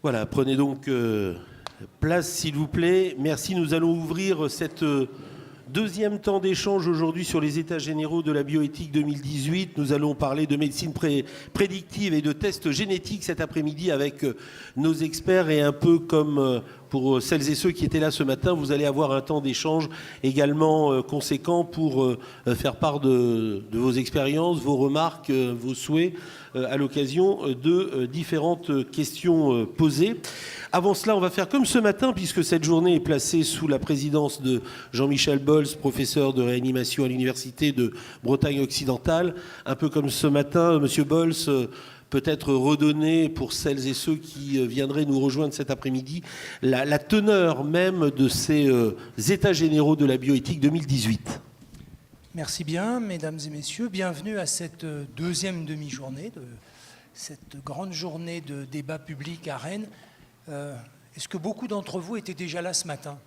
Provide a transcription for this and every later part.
Voilà, prenez donc place s'il vous plaît. Merci, nous allons ouvrir cette deuxième temps d'échange aujourd'hui sur les états généraux de la bioéthique 2018. Nous allons parler de médecine prédictive et de tests génétiques cet après-midi avec nos experts et un peu comme pour celles et ceux qui étaient là ce matin, vous allez avoir un temps d'échange également conséquent pour faire part de vos expériences, vos remarques, vos souhaits à l'occasion de différentes questions posées. Avant cela, on va faire comme ce matin, puisque cette journée est placée sous la présidence de Jean-Michel Bols, professeur de réanimation à l'Université de Bretagne occidentale. Un peu comme ce matin, Monsieur Bols, peut-être redonner pour celles et ceux qui viendraient nous rejoindre cet après-midi la teneur même de ces états généraux de la bioéthique 2018. Merci bien, mesdames et messieurs. Bienvenue à cette deuxième demi-journée, de cette grande journée de débat public à Rennes. Est-ce que beaucoup d'entre vous étaient déjà là ce matin?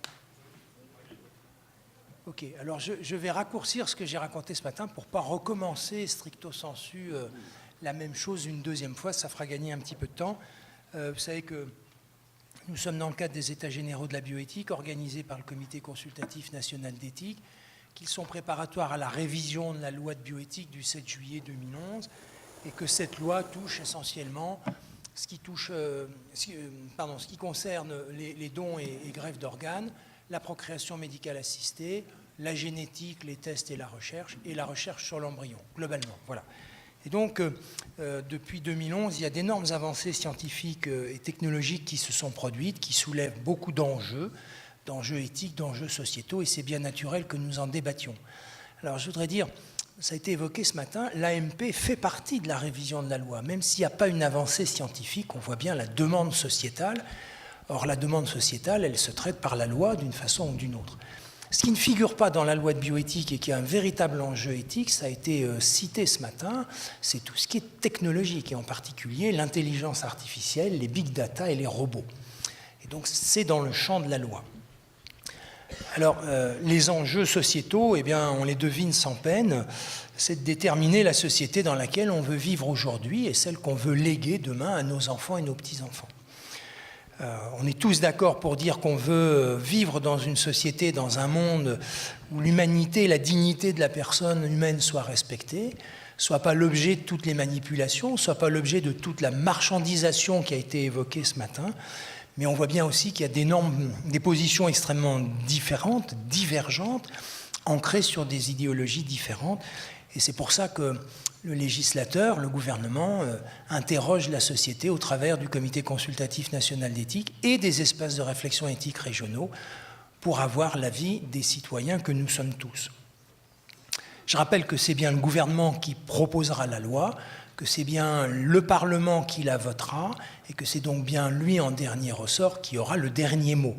Ok, alors je vais raccourcir ce que j'ai raconté ce matin pour ne pas recommencer stricto sensu la même chose une deuxième fois, ça fera gagner un petit peu de temps. Vous savez que nous sommes dans le cadre des États généraux de la bioéthique organisés par le Comité consultatif national d'éthique, qu'ils sont préparatoires à la révision de la loi de bioéthique du 7 juillet 2011 et que cette loi touche essentiellement ce qui concerne les dons et greffes d'organes, la procréation médicale assistée, la génétique, les tests et la recherche sur l'embryon, globalement. Voilà. Et donc, depuis 2011, il y a d'énormes avancées scientifiques et technologiques qui se sont produites, qui soulèvent beaucoup d'enjeux éthiques, d'enjeux sociétaux, et c'est bien naturel que nous en débattions. Alors, je voudrais dire, ça a été évoqué ce matin, l'AMP fait partie de la révision de la loi, même s'il n'y a pas une avancée scientifique, on voit bien la demande sociétale. Or, la demande sociétale, elle se traite par la loi d'une façon ou d'une autre. Ce qui ne figure pas dans la loi de bioéthique et qui est un véritable enjeu éthique, ça a été cité ce matin, c'est tout ce qui est technologique, et en particulier l'intelligence artificielle, les big data et les robots. Et donc, c'est dans le champ de la loi. Alors, les enjeux sociétaux, eh bien, on les devine sans peine. C'est de déterminer la société dans laquelle on veut vivre aujourd'hui et celle qu'on veut léguer demain à nos enfants et nos petits-enfants. On est tous d'accord pour dire qu'on veut vivre dans une société, dans un monde où l'humanité, la dignité de la personne humaine soit respectée, soit pas l'objet de toutes les manipulations, soit pas l'objet de toute la marchandisation qui a été évoquée ce matin. Mais on voit bien aussi qu'il y a des positions extrêmement différentes, divergentes, ancrées sur des idéologies différentes. Et c'est pour ça que le législateur, le gouvernement, interroge la société au travers du Comité consultatif national d'éthique et des espaces de réflexion éthique régionaux pour avoir l'avis des citoyens que nous sommes tous. Je rappelle que c'est bien le gouvernement qui proposera la loi, que c'est bien le Parlement qui la votera et que c'est donc bien lui en dernier ressort qui aura le dernier mot.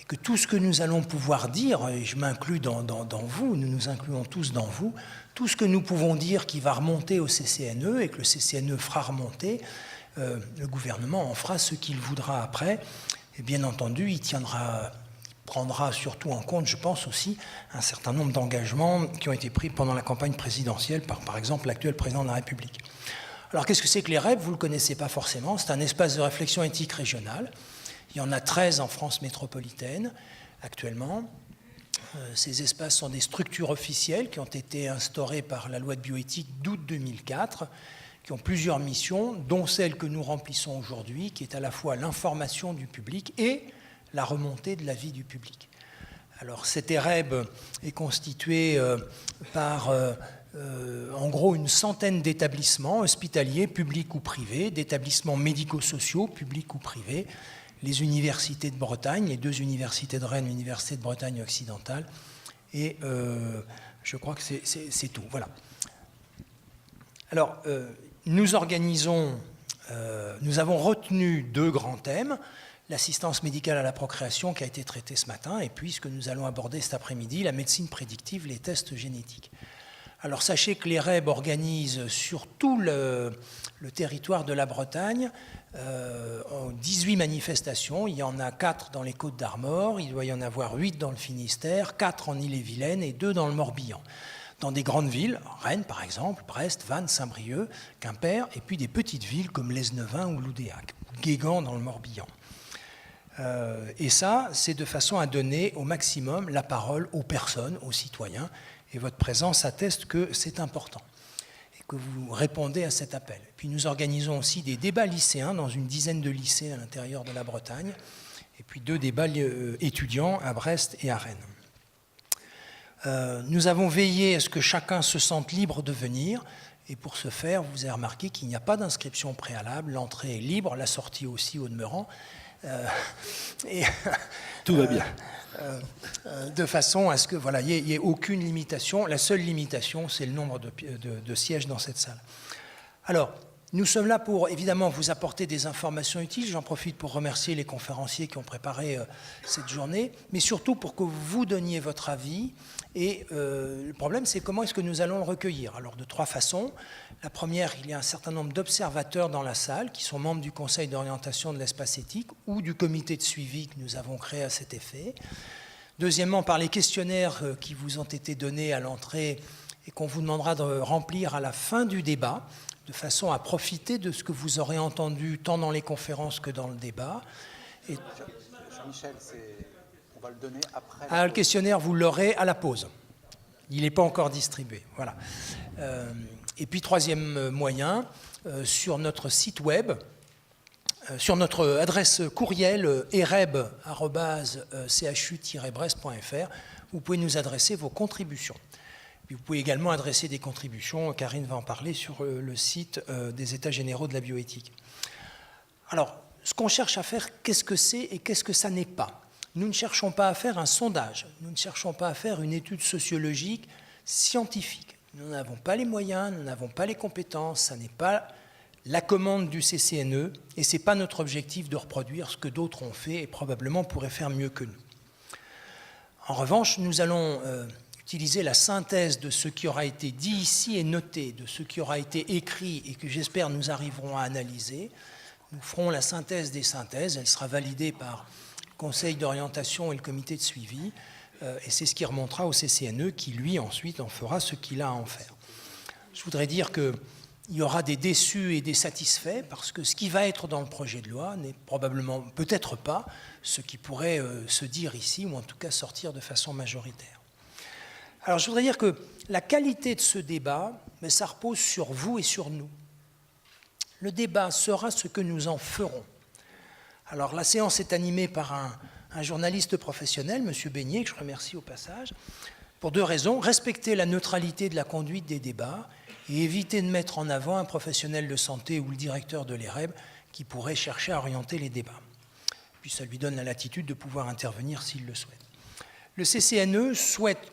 Et que tout ce que nous allons pouvoir dire, et je m'inclus dans vous, nous nous incluons tous dans vous, tout ce que nous pouvons dire qui va remonter au CCNE et que le CCNE fera remonter, le gouvernement en fera ce qu'il voudra après. Et bien entendu, il prendra surtout en compte, je pense aussi, un certain nombre d'engagements qui ont été pris pendant la campagne présidentielle par exemple, l'actuel président de la République. Alors, qu'est-ce que c'est que les REP? Vous ne le connaissez pas forcément. C'est un espace de réflexion éthique régionale. Il y en a 13 en France métropolitaine actuellement. Ces espaces sont des structures officielles qui ont été instaurées par la loi de bioéthique d'août 2004, qui ont plusieurs missions, dont celle que nous remplissons aujourd'hui, qui est à la fois l'information du public et la remontée de l'avis du public. Alors cet EREB est constitué par en gros une centaine d'établissements hospitaliers, publics ou privés, d'établissements médico-sociaux, publics ou privés, les universités de Bretagne, les 2 universités de Rennes, l'université de Bretagne occidentale, et je crois que c'est tout. Voilà. Alors, nous avons retenu 2 grands thèmes. L'assistance médicale à la procréation qui a été traitée ce matin, et puis ce que nous allons aborder cet après-midi, la médecine prédictive, les tests génétiques. Alors sachez que les REB organisent sur tout le territoire de la Bretagne 18 manifestations. Il y en a 4 dans les Côtes-d'Armor, il doit y en avoir 8 dans le Finistère, 4 en Ille-et-Vilaine et 2 dans le Morbihan. dans des grandes villes, Rennes par exemple, Brest, Vannes, Saint-Brieuc, Quimper, et puis des petites villes comme Lesneven ou Loudéac, ou Guégan dans le Morbihan. Et ça, c'est de façon à donner au maximum la parole aux personnes, aux citoyens, et votre présence atteste que c'est important et que vous répondez à cet appel. Puis nous organisons aussi des débats lycéens dans une dizaine de lycées à l'intérieur de la Bretagne, et puis 2 débats étudiants à Brest et à Rennes. Nous avons veillé à ce que chacun se sente libre de venir, et pour ce faire, vous avez remarqué qu'il n'y a pas d'inscription préalable, l'entrée est libre, la sortie aussi au demeurant. Tout va bien. De façon à ce que voilà, il n'y ait aucune limitation. La seule limitation, c'est le nombre de sièges dans cette salle. Alors, nous sommes là pour, évidemment, vous apporter des informations utiles. J'en profite pour remercier les conférenciers qui ont préparé cette journée, mais surtout pour que vous donniez votre avis. Et le problème, c'est comment est-ce que nous allons le recueillir. Alors, de 3 façons. La première, il y a un certain nombre d'observateurs dans la salle qui sont membres du Conseil d'orientation de l'espace éthique ou du comité de suivi que nous avons créé à cet effet. Deuxièmement, par les questionnaires qui vous ont été donnés à l'entrée et qu'on vous demandera de remplir à la fin du débat, de façon à profiter de ce que vous aurez entendu tant dans les conférences que dans le débat. Et Jean-Michel, on va le donner après. Le questionnaire, vous l'aurez à la pause. Il n'est pas encore distribué. Voilà. Et puis, troisième moyen, sur notre site web, sur notre adresse courriel ereb@chu-brest.fr, vous pouvez nous adresser vos contributions. Puis vous pouvez également adresser des contributions, Karine va en parler, sur le site des États généraux de la bioéthique. Alors, ce qu'on cherche à faire, qu'est-ce que c'est et qu'est-ce que ça n'est pas? Nous ne cherchons pas à faire un sondage, nous ne cherchons pas à faire une étude sociologique scientifique. Nous n'avons pas les moyens, nous n'avons pas les compétences, ça n'est pas la commande du CCNE et ce n'est pas notre objectif de reproduire ce que d'autres ont fait et probablement pourraient faire mieux que nous. En revanche, nous allons utiliser la synthèse de ce qui aura été dit ici et noté, de ce qui aura été écrit et que j'espère nous arriverons à analyser. Nous ferons la synthèse des synthèses, elle sera validée par le Conseil d'orientation et le comité de suivi, et c'est ce qui remontera au CCNE qui, lui, ensuite, en fera ce qu'il a à en faire. Je voudrais dire qu'il y aura des déçus et des satisfaits, parce que ce qui va être dans le projet de loi n'est probablement, peut-être pas, ce qui pourrait se dire ici, ou en tout cas sortir de façon majoritaire. Alors, je voudrais dire que la qualité de ce débat, ça repose sur vous et sur nous. Le débat sera ce que nous en ferons. Alors, la séance est animée par un journaliste professionnel, M. Beignet, que je remercie au passage, pour 2 raisons. Respecter la neutralité de la conduite des débats et éviter de mettre en avant un professionnel de santé ou le directeur de l'EREB qui pourrait chercher à orienter les débats. Puis ça lui donne la latitude de pouvoir intervenir s'il le souhaite. Le CCNE souhaite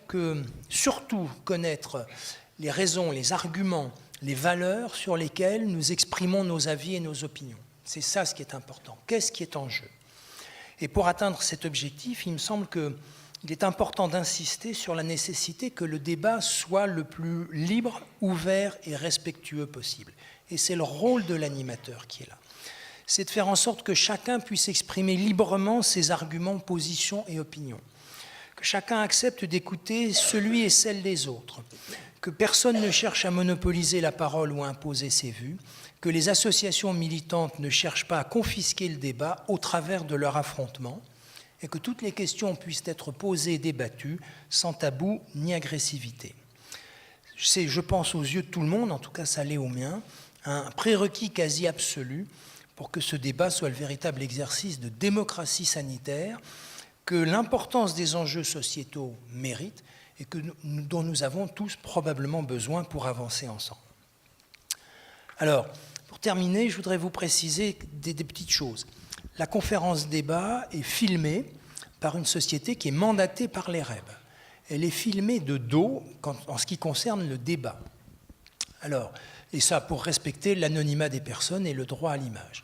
surtout connaître les raisons, les arguments, les valeurs sur lesquelles nous exprimons nos avis et nos opinions. C'est ça ce qui est important. Qu'est-ce qui est en jeu? Et pour atteindre cet objectif, il me semble qu'il est important d'insister sur la nécessité que le débat soit le plus libre, ouvert et respectueux possible. Et c'est le rôle de l'animateur qui est là. C'est de faire en sorte que chacun puisse exprimer librement ses arguments, positions et opinions. Que chacun accepte d'écouter celui et celle des autres. Que personne ne cherche à monopoliser la parole ou à imposer ses vues. Que les associations militantes ne cherchent pas à confisquer le débat au travers de leur affrontement. Et que toutes les questions puissent être posées et débattues sans tabou ni agressivité. C'est, je pense, aux yeux de tout le monde, en tout cas ça l'est au mien, un prérequis quasi absolu pour que ce débat soit le véritable exercice de démocratie sanitaire que l'importance des enjeux sociétaux mérite et dont nous avons tous probablement besoin pour avancer ensemble. Alors, pour terminer, je voudrais vous préciser des petites choses. La conférence débat est filmée par une société qui est mandatée par l'EREB. Elle est filmée de dos en ce qui concerne le débat. Alors, et ça pour respecter l'anonymat des personnes et le droit à l'image.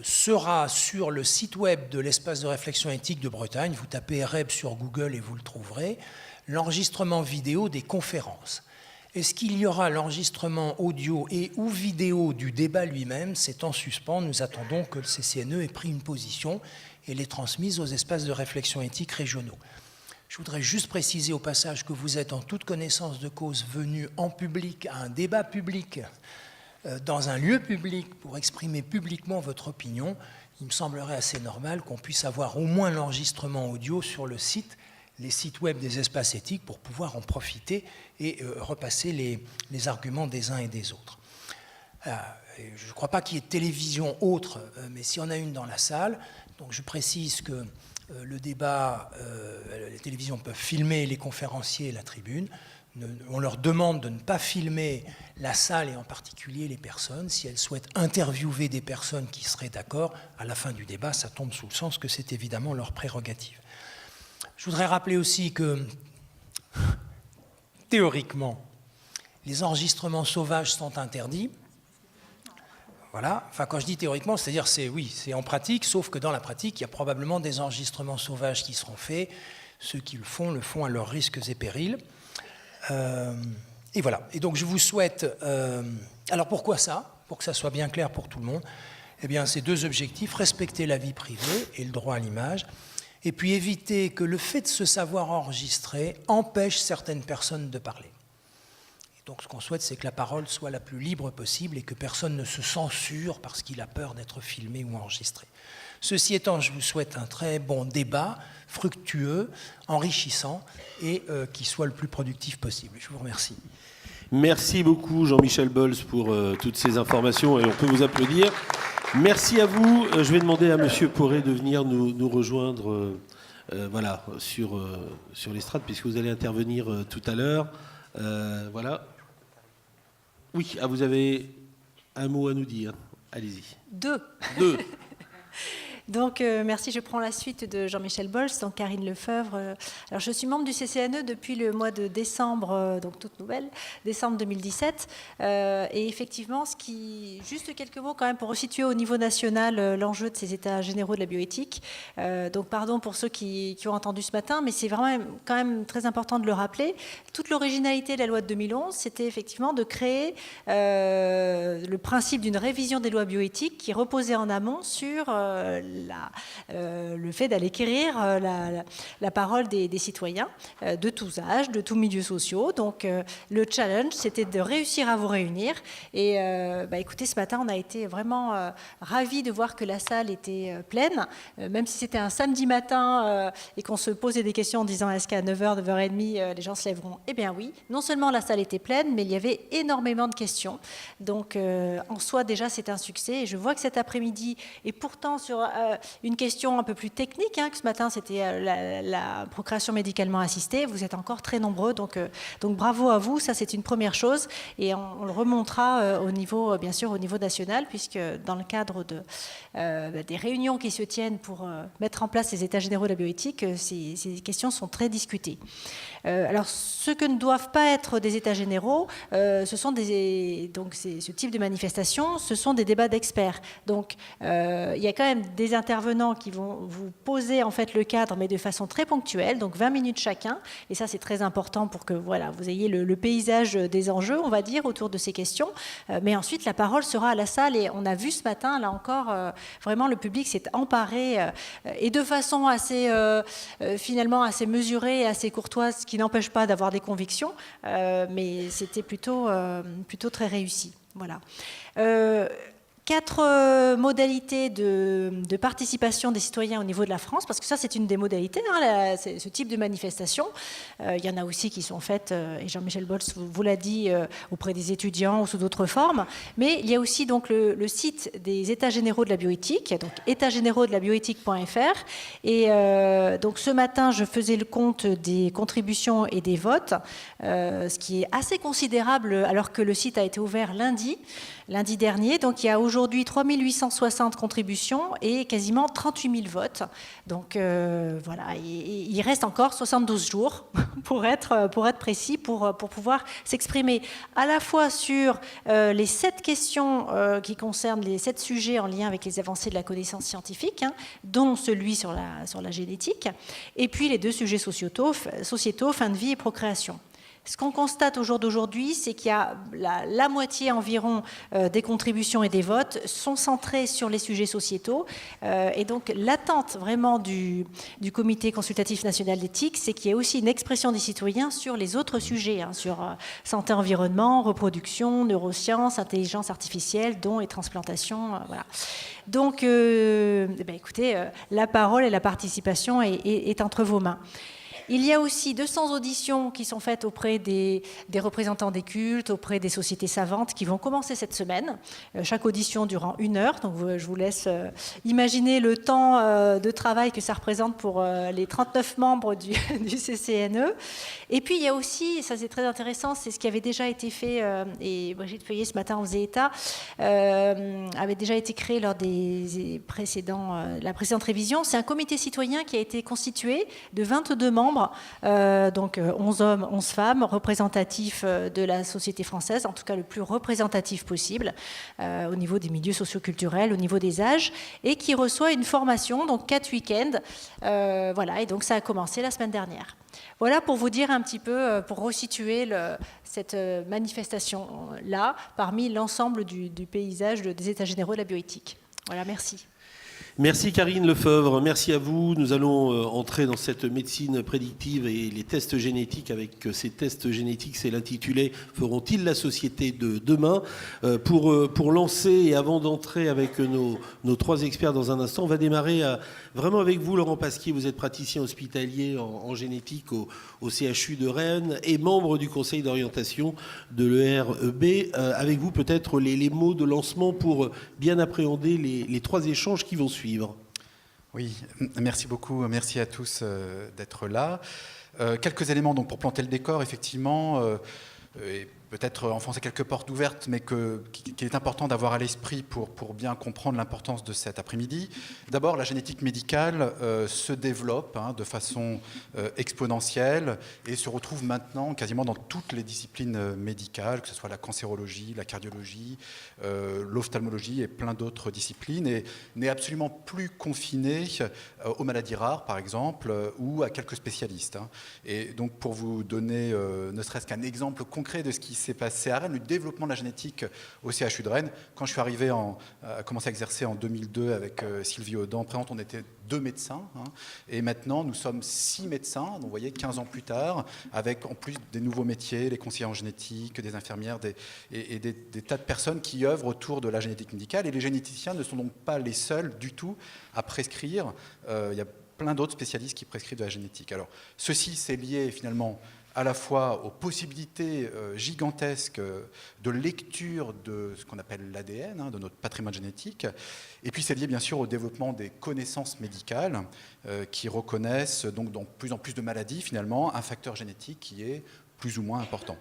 Sera sur le site web de l'espace de réflexion éthique de Bretagne, vous tapez EREB sur Google et vous le trouverez, l'enregistrement vidéo des conférences. Est-ce qu'il y aura l'enregistrement audio et ou vidéo du débat lui-même? C'est en suspens, nous attendons que le CCNE ait pris une position et l'ait transmise aux espaces de réflexion éthique régionaux. Je voudrais juste préciser au passage que vous êtes en toute connaissance de cause venus en public à un débat public dans un lieu public pour exprimer publiquement votre opinion. Il me semblerait assez normal qu'on puisse avoir au moins l'enregistrement audio sur le site, les sites web des espaces éthiques pour pouvoir en profiter et repasser les arguments des uns et des autres. Je ne crois pas qu'il y ait de télévision autre, mais s'il y en a une dans la salle, donc je précise que le débat, les télévisions peuvent filmer les conférenciers et la tribune. On leur demande de ne pas filmer la salle et en particulier les personnes. Si elles souhaitent interviewer des personnes qui seraient d'accord, à la fin du débat, ça tombe sous le sens que c'est évidemment leur prérogative. Je voudrais rappeler aussi que, théoriquement, les enregistrements sauvages sont interdits. Voilà. Enfin, quand je dis théoriquement, c'est-à-dire c'est en pratique, sauf que dans la pratique, il y a probablement des enregistrements sauvages qui seront faits. Ceux qui le font à leurs risques et périls. Et voilà. Et donc je vous souhaite... alors pourquoi ça? Pour que ça soit bien clair pour tout le monde. Eh bien, c'est deux objectifs, respecter la vie privée et le droit à l'image, et puis éviter que le fait de se savoir enregistrer empêche certaines personnes de parler. Et donc ce qu'on souhaite, c'est que la parole soit la plus libre possible et que personne ne se censure parce qu'il a peur d'être filmé ou enregistré. Ceci étant, je vous souhaite un très bon débat, fructueux, enrichissant et qui soit le plus productif possible. Je vous remercie. Merci beaucoup Jean-Michel Bols pour toutes ces informations et on peut vous applaudir. Merci à vous. Je vais demander à Monsieur Poré de venir nous rejoindre voilà, sur l'estrade puisque vous allez intervenir tout à l'heure. Voilà. Oui, vous avez un mot à nous dire. Allez-y. Deux. Donc, merci. Je prends la suite de Jean-Michel Bols, donc Karine Lefebvre. Alors, je suis membre du CCNE depuis le mois de décembre, donc toute nouvelle, décembre 2017. Et effectivement, juste quelques mots quand même pour resituer au niveau national l'enjeu de ces états généraux de la bioéthique. Donc, pardon pour ceux qui ont entendu ce matin, mais c'est vraiment quand même très important de le rappeler. Toute l'originalité de la loi de 2011, c'était effectivement de créer le principe d'une révision des lois bioéthiques qui reposait en amont sur le fait d'aller quérir la parole des citoyens de tous âges, de tous milieux sociaux. Donc le challenge, c'était de réussir à vous réunir. Et écoutez, ce matin, on a été vraiment ravis de voir que la salle était pleine, même si c'était un samedi matin et qu'on se posait des questions en disant est-ce qu'à 9h, 9h30, les gens se lèveront? Eh bien oui, non seulement la salle était pleine, mais il y avait énormément de questions. Donc en soi, déjà, c'est un succès. Et je vois que cet après-midi, et pourtant sur une question un peu plus technique, que ce matin c'était la procréation médicalement assistée. Vous êtes encore très nombreux, donc bravo à vous. Ça, c'est une première chose, et on le remontera au niveau, bien sûr, au niveau national, puisque dans le cadre des réunions qui se tiennent pour mettre en place les états généraux de la bioéthique, ces questions sont très discutées. Alors, ce que ne doivent pas être des états généraux, ce sont ce type de manifestations, ce sont des débats d'experts. Donc, il y a quand même des intervenants qui vont vous poser en fait le cadre, mais de façon très ponctuelle, donc 20 minutes chacun. Et ça, c'est très important pour que vous ayez le paysage des enjeux, on va dire, autour de ces questions. Mais ensuite, la parole sera à la salle. Et on a vu ce matin, là encore, vraiment le public s'est emparé et de façon finalement assez mesurée et assez courtoise, ce qui n'empêche pas d'avoir des convictions, mais c'était plutôt très réussi. Voilà. 4 modalités de participation des citoyens au niveau de la France, parce que ça, c'est une des modalités, ce type de manifestation. Il y en a aussi qui sont faites, et Jean-Michel Bols vous l'a dit, auprès des étudiants ou sous d'autres formes. Mais il y a aussi donc le site des États généraux de la bioéthique, donc étatsgénérauxdelabioéthique.fr. Et donc ce matin, je faisais le compte des contributions et des votes, ce qui est assez considérable, alors que le site a été ouvert lundi dernier. Donc il y a aujourd'hui 3860 contributions et quasiment 38 000 votes. Donc voilà, il reste encore 72 jours pour être précis, pour pouvoir s'exprimer à la fois sur les 7 questions qui concernent les 7 sujets en lien avec les avancées de la connaissance scientifique, dont celui sur la génétique, et puis les 2 sujets sociétaux, fin de vie et procréation. Ce qu'on constate au jour d'aujourd'hui, c'est qu'il y a la moitié environ des contributions et des votes sont centrés sur les sujets sociétaux. Et donc l'attente vraiment du Comité consultatif national d'éthique, c'est qu'il y ait aussi une expression des citoyens sur les autres sujets, hein, sur santé, environnement, reproduction, neurosciences, intelligence artificielle, dons et transplantation. Voilà. Donc, écoutez, la parole et la participation est entre vos mains. Il y a aussi 200 auditions qui sont faites auprès des représentants des cultes, auprès des sociétés savantes qui vont commencer cette semaine. Chaque audition durant 1 heure. Donc je vous laisse imaginer le temps de travail que ça représente pour les 39 membres du CCNE. Et puis il y a aussi, ça c'est très intéressant, c'est ce qui avait déjà été fait, et Brigitte Feuillet ce matin en faisait état, avait déjà été créé lors la précédente révision. C'est un comité citoyen qui a été constitué de 22 membres, donc 11 hommes, 11 femmes, représentatifs de la société française, en tout cas le plus représentatif possible, au niveau des milieux socioculturels, au niveau des âges, et qui reçoit une formation, donc 4 week-ends. Voilà, et donc ça a commencé la semaine dernière. Voilà pour vous dire un petit peu, pour resituer cette manifestation-là parmi l'ensemble du paysage des États généraux de la bioéthique. Voilà, merci. Merci Karine Lefebvre, merci à vous. Nous allons entrer dans cette médecine prédictive et les tests génétiques. Avec ces tests génétiques, c'est l'intitulé « Feront-ils la société de demain ?» Pour lancer, et avant d'entrer avec nos 3 experts dans un instant, on va démarrer vraiment avec vous, Laurent Pasquier. Vous êtes praticien hospitalier en génétique au CHU de Rennes et membre du conseil d'orientation de l'EREB. Avec vous, peut-être les mots de lancement pour bien appréhender les 3 échanges qui vont suivre. Oui, merci beaucoup. Merci à tous d'être là. Quelques éléments donc, pour planter le décor, effectivement, et peut-être enfoncer quelques portes ouvertes, mais qu'il est important d'avoir à l'esprit pour bien comprendre l'importance de cet après-midi. D'abord, la génétique médicale se développe de façon exponentielle et se retrouve maintenant quasiment dans toutes les disciplines médicales, que ce soit la cancérologie, la cardiologie, l'ophtalmologie et plein d'autres disciplines, et n'est absolument plus confinée aux maladies rares, par exemple, ou à quelques spécialistes. Et donc, pour vous donner ne serait-ce qu'un exemple concret de ce qui s'est passé à Rennes, le développement de la génétique au CHU de Rennes. Quand je suis arrivé à commencer à exercer en 2002 avec Sylvie Audan, on était 2 médecins, et maintenant nous sommes 6 médecins, donc vous voyez 15 ans plus tard, avec en plus des nouveaux métiers, les conseillers en génétique, des infirmières et des tas de personnes qui œuvrent autour de la génétique médicale, et les généticiens ne sont donc pas les seuls du tout à prescrire. Il y a plein d'autres spécialistes qui prescrivent de la génétique. Alors ceci c'est lié finalement à la fois aux possibilités gigantesques de lecture de ce qu'on appelle l'ADN, de notre patrimoine génétique, et puis c'est lié bien sûr au développement des connaissances médicales qui reconnaissent donc dans plus en plus de maladies finalement un facteur génétique qui est plus ou moins important.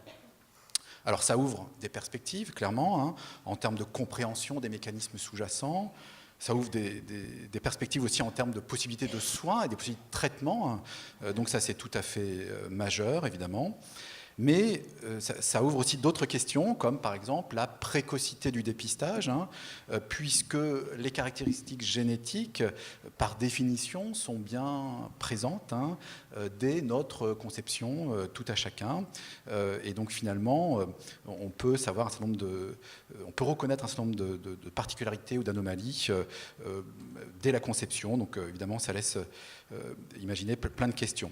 Alors ça ouvre des perspectives clairement en termes de compréhension des mécanismes sous-jacents. Ça ouvre des perspectives aussi en termes de possibilités de soins et des possibilités de traitement. Donc ça, c'est tout à fait majeur, évidemment. Mais ça ouvre aussi d'autres questions, comme par exemple la précocité du dépistage, puisque les caractéristiques génétiques, par définition, sont bien présentes dès notre conception, tout à chacun. Et donc finalement, on peut savoir on peut reconnaître un certain nombre de particularités ou d'anomalies dès la conception. Donc évidemment, ça laisse imaginer plein de questions.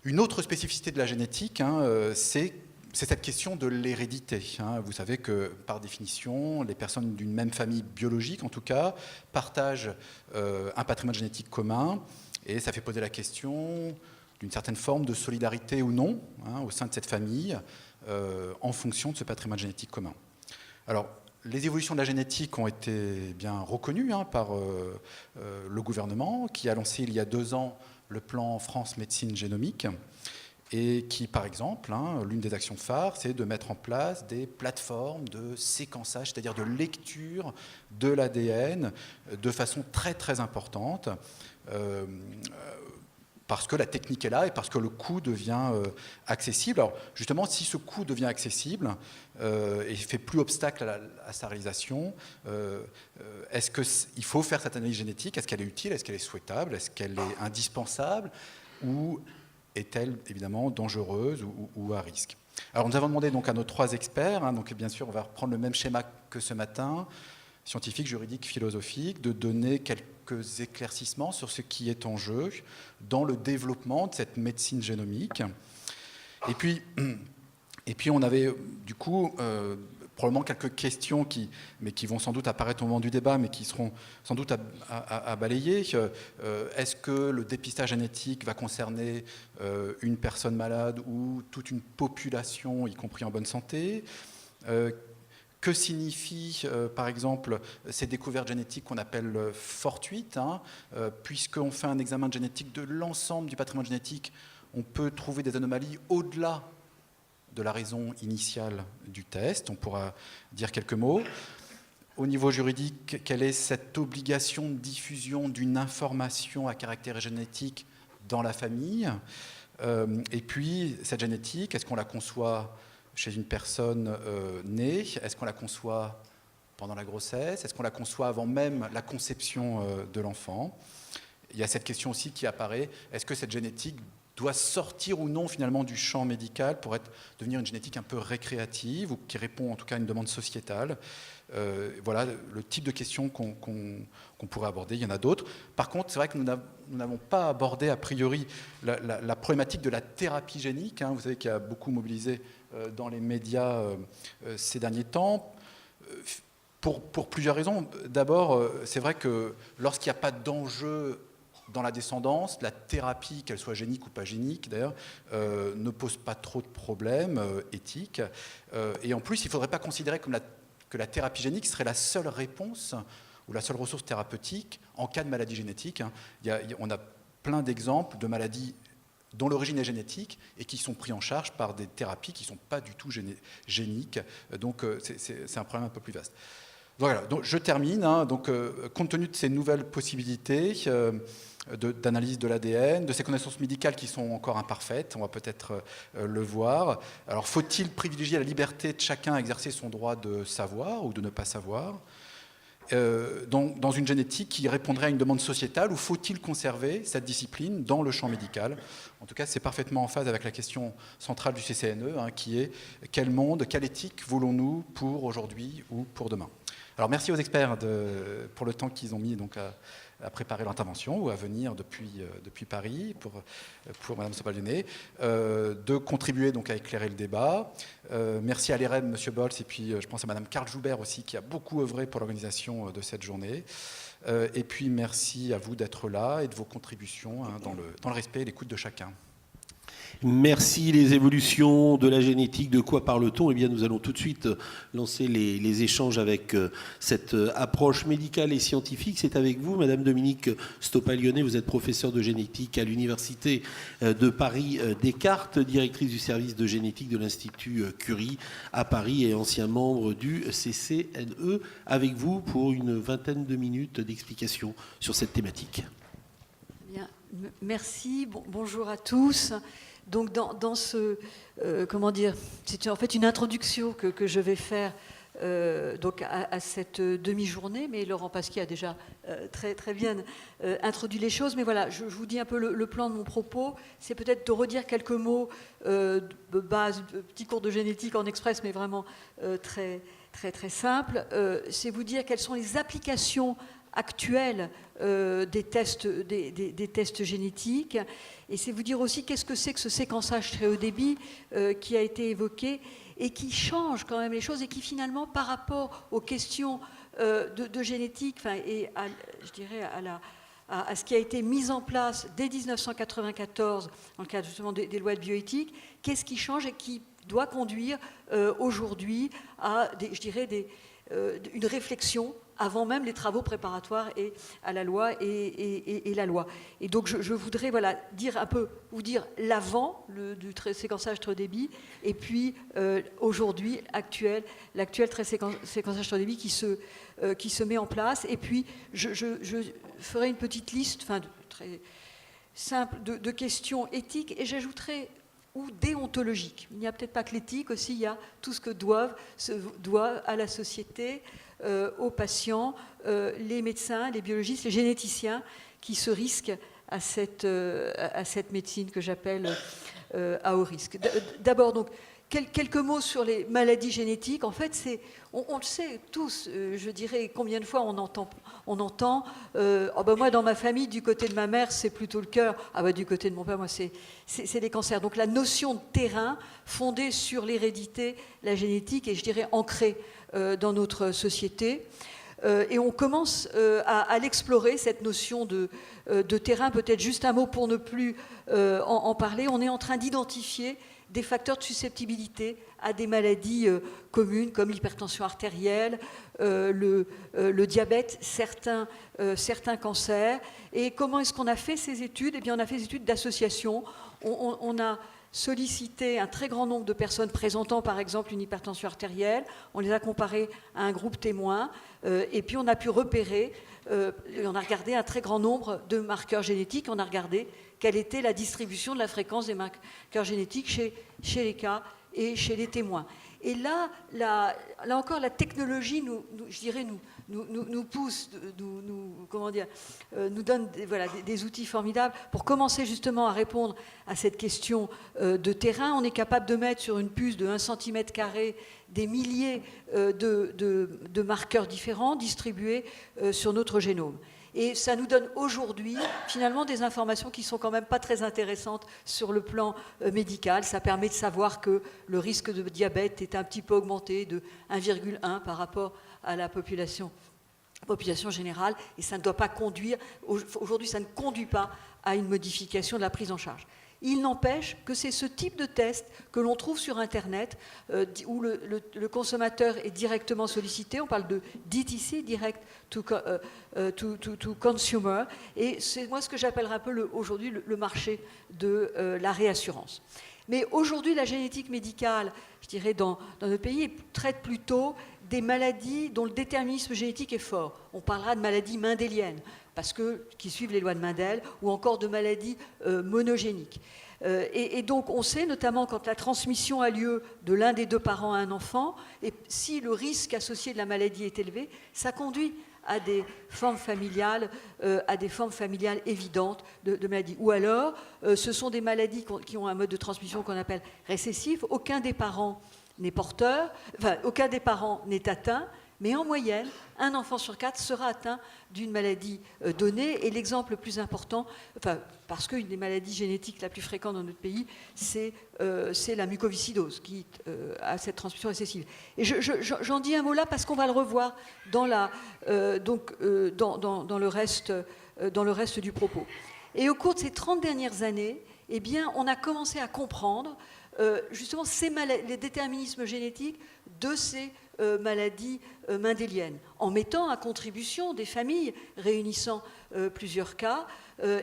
Une autre spécificité de la génétique, c'est cette question de l'hérédité. Vous savez que, par définition, les personnes d'une même famille biologique, en tout cas, partagent un patrimoine génétique commun, et ça fait poser la question d'une certaine forme de solidarité ou non au sein de cette famille, en fonction de ce patrimoine génétique commun. Alors, les évolutions de la génétique ont été bien reconnues par le gouvernement, qui a lancé il y a 2 ans le plan France Médecine Génomique, et qui, par exemple, l'une des actions phares, c'est de mettre en place des plateformes de séquençage, c'est-à-dire de lecture de l'ADN de façon très très importante, parce que la technique est là et parce que le coût devient accessible. Alors justement, si ce coût devient accessible et fait plus obstacle à sa réalisation, est-ce qu'il faut faire cette analyse génétique? Est-ce qu'elle est utile? Est-ce qu'elle est souhaitable? Est-ce qu'elle est indispensable? Ou est-elle évidemment dangereuse ou à risque? Alors nous avons demandé donc à nos 3 experts, donc bien sûr on va reprendre le même schéma que ce matin, scientifique, juridique, philosophique, de donner quelques éclaircissements sur ce qui est en jeu dans le développement de cette médecine génomique. Et puis on avait du coup probablement quelques questions qui vont sans doute apparaître au moment du débat, mais qui seront sans doute à balayer. Est-ce que le dépistage génétique va concerner une personne malade ou toute une population, y compris en bonne santé ? Que signifient, par exemple, ces découvertes génétiques qu'on appelle fortuites, puisqu'on fait un examen génétique de l'ensemble du patrimoine génétique, on peut trouver des anomalies au-delà de la raison initiale du test. On pourra dire quelques mots. Au niveau juridique, quelle est cette obligation de diffusion d'une information à caractère génétique dans la famille ? Et puis, cette génétique, est-ce qu'on la conçoit chez une personne née ? Est-ce qu'on la conçoit pendant la grossesse ? Est-ce qu'on la conçoit avant même la conception de l'enfant ? Il y a cette question aussi qui apparaît. Est-ce que cette génétique doit sortir ou non finalement du champ médical pour devenir une génétique un peu récréative ou qui répond en tout cas à une demande sociétale ? Voilà le type de questions qu'on pourrait aborder. Il y en a d'autres. Par contre, c'est vrai que nous n'avons pas abordé a priori la problématique de la thérapie génique. Vous savez qu'il y a beaucoup mobilisé dans les médias ces derniers temps. Pour plusieurs raisons. D'abord, c'est vrai que lorsqu'il n'y a pas d'enjeu dans la descendance, la thérapie, qu'elle soit génique ou pas génique d'ailleurs, ne pose pas trop de problèmes éthiques. Et en plus, il ne faudrait pas considérer que la thérapie génique serait la seule réponse ou la seule ressource thérapeutique en cas de maladie génétique. On a plein d'exemples de maladies dont l'origine est génétique et qui sont pris en charge par des thérapies qui ne sont pas du tout géniques. Donc c'est un problème un peu plus vaste. Voilà, donc je termine. Compte tenu de ces nouvelles possibilités d'analyse de l'ADN, de ces connaissances médicales qui sont encore imparfaites, on va peut-être le voir. Alors, faut-il privilégier la liberté de chacun à exercer son droit de savoir ou de ne pas savoir dans une génétique qui répondrait à une demande sociétale, ou faut-il conserver cette discipline dans le champ médical ? En tout cas, c'est parfaitement en phase avec la question centrale du CCNE, qui est quel monde, quelle éthique voulons-nous pour aujourd'hui ou pour demain ? Alors, merci aux experts pour le temps qu'ils ont mis donc, à préparer l'intervention ou à venir depuis Paris pour Mme Sopalionet, de contribuer donc à éclairer le débat. Merci à l'EREM, M. Bols, et puis je pense à Mme Karl Joubert aussi, qui a beaucoup œuvré pour l'organisation de cette journée. Et puis merci à vous d'être là et de vos contributions dans le respect et l'écoute de chacun. Merci. Les évolutions de la génétique, de quoi parle-t-on ? Eh bien, nous allons tout de suite lancer les échanges avec cette approche médicale et scientifique. C'est avec vous, Madame Dominique Stopalionet. Vous êtes professeure de génétique à l'Université de Paris Descartes, directrice du service de génétique de l'Institut Curie à Paris et ancien membre du CCNE. Avec vous pour une vingtaine de minutes d'explication sur cette thématique. Bien, merci. Bonjour à tous. Donc dans ce, comment dire, c'est en fait une introduction que je vais faire donc à cette demi-journée, mais Laurent Pasquier a déjà très, très bien introduit les choses. Mais voilà, je vous dis un peu le plan de mon propos. C'est peut-être de redire quelques mots de base, petit cours de génétique en express, mais vraiment très, très, très simple. C'est vous dire quelles sont les applications actuelles des tests génétiques, et c'est vous dire aussi qu'est-ce que c'est que ce séquençage très haut débit qui a été évoqué et qui change quand même les choses et qui finalement par rapport aux questions de génétique et je dirais à ce qui a été mis en place dès 1994 dans le cadre justement des lois de bioéthique, qu'est-ce qui change et qui doit conduire aujourd'hui à une réflexion avant même les travaux préparatoires et à la loi et la loi. Et donc je voudrais dire un peu, vous dire l'avant du séquençage très haut débit et puis aujourd'hui l'actuel séquençage très haut débit qui se met en place. Et puis je ferai une petite liste très simple de questions éthiques et j'ajouterai ou déontologiques. Il n'y a peut-être pas que l'éthique, aussi il y a tout ce que se doit à la société, aux patients, les médecins, les biologistes, les généticiens qui se risquent à cette médecine que j'appelle à haut risque. D'abord, donc, quelques mots sur les maladies génétiques. En fait, on le sait tous, je dirais, combien de fois on entend oh ben moi, dans ma famille, du côté de ma mère, c'est plutôt le cœur. Ah ben, du côté de mon père, moi, c'est les cancers. Donc la notion de terrain fondée sur l'hérédité, la génétique, et je dirais ancrée dans notre société. Et on commence à l'explorer, cette notion de terrain. Peut-être juste un mot pour ne plus en parler. On est en train d'identifier des facteurs de susceptibilité à des maladies communes comme l'hypertension artérielle, le diabète, certains cancers. Et comment est-ce qu'on a fait ces études? Eh bien, on a fait des études d'association. On a sollicité un très grand nombre de personnes présentant, par exemple, une hypertension artérielle. On les a comparées à un groupe témoin. Et puis, on a pu repérer, on a regardé un très grand nombre de marqueurs génétiques. On a regardé quelle était la distribution de la fréquence des marqueurs génétiques chez les cas et chez les témoins. Et là encore, la technologie nous pousse, nous donne des outils formidables pour commencer justement à répondre à cette question de terrain. On est capable de mettre sur une puce de 1 cm² des milliers de marqueurs différents distribués sur notre génome. Et ça nous donne aujourd'hui, finalement, des informations qui sont quand même pas très intéressantes sur le plan médical. Ça permet de savoir que le risque de diabète est un petit peu augmenté de 1,1 par rapport à la population générale. Et ça ne doit pas conduire, aujourd'hui, ça ne conduit pas à une modification de la prise en charge. Il n'empêche que c'est ce type de test que l'on trouve sur Internet, où le consommateur est directement sollicité. On parle de DTC, Direct to Consumer, et c'est moi ce que j'appellerais un peu aujourd'hui le marché de la réassurance. Mais aujourd'hui, la génétique médicale, je dirais, dans notre pays, traite plutôt des maladies dont le déterminisme génétique est fort. On parlera de maladies mendéliennes, qui suivent les lois de Mendel, ou encore de maladies monogéniques. Et donc, on sait notamment quand la transmission a lieu de l'un des deux parents à un enfant, et si le risque associé de la maladie est élevé, ça conduit à des formes familiales évidentes de maladies. Ou alors, ce sont des maladies qui ont un mode de transmission qu'on appelle récessif. Aucun des parents n'est porteur, aucun des parents n'est atteint, mais en moyenne, un enfant sur 4 sera atteint d'une maladie donnée. Et l'exemple le plus important, parce qu'une des maladies génétiques la plus fréquente dans notre pays, c'est la mucoviscidose, qui a cette transmission récessive. Et j'en dis un mot là parce qu'on va le revoir dans le reste du propos. Et au cours de ces 30 dernières années, eh bien, on a commencé à comprendre justement les déterminismes génétiques de ces maladies mendéliennes, en mettant à contribution des familles réunissant plusieurs cas,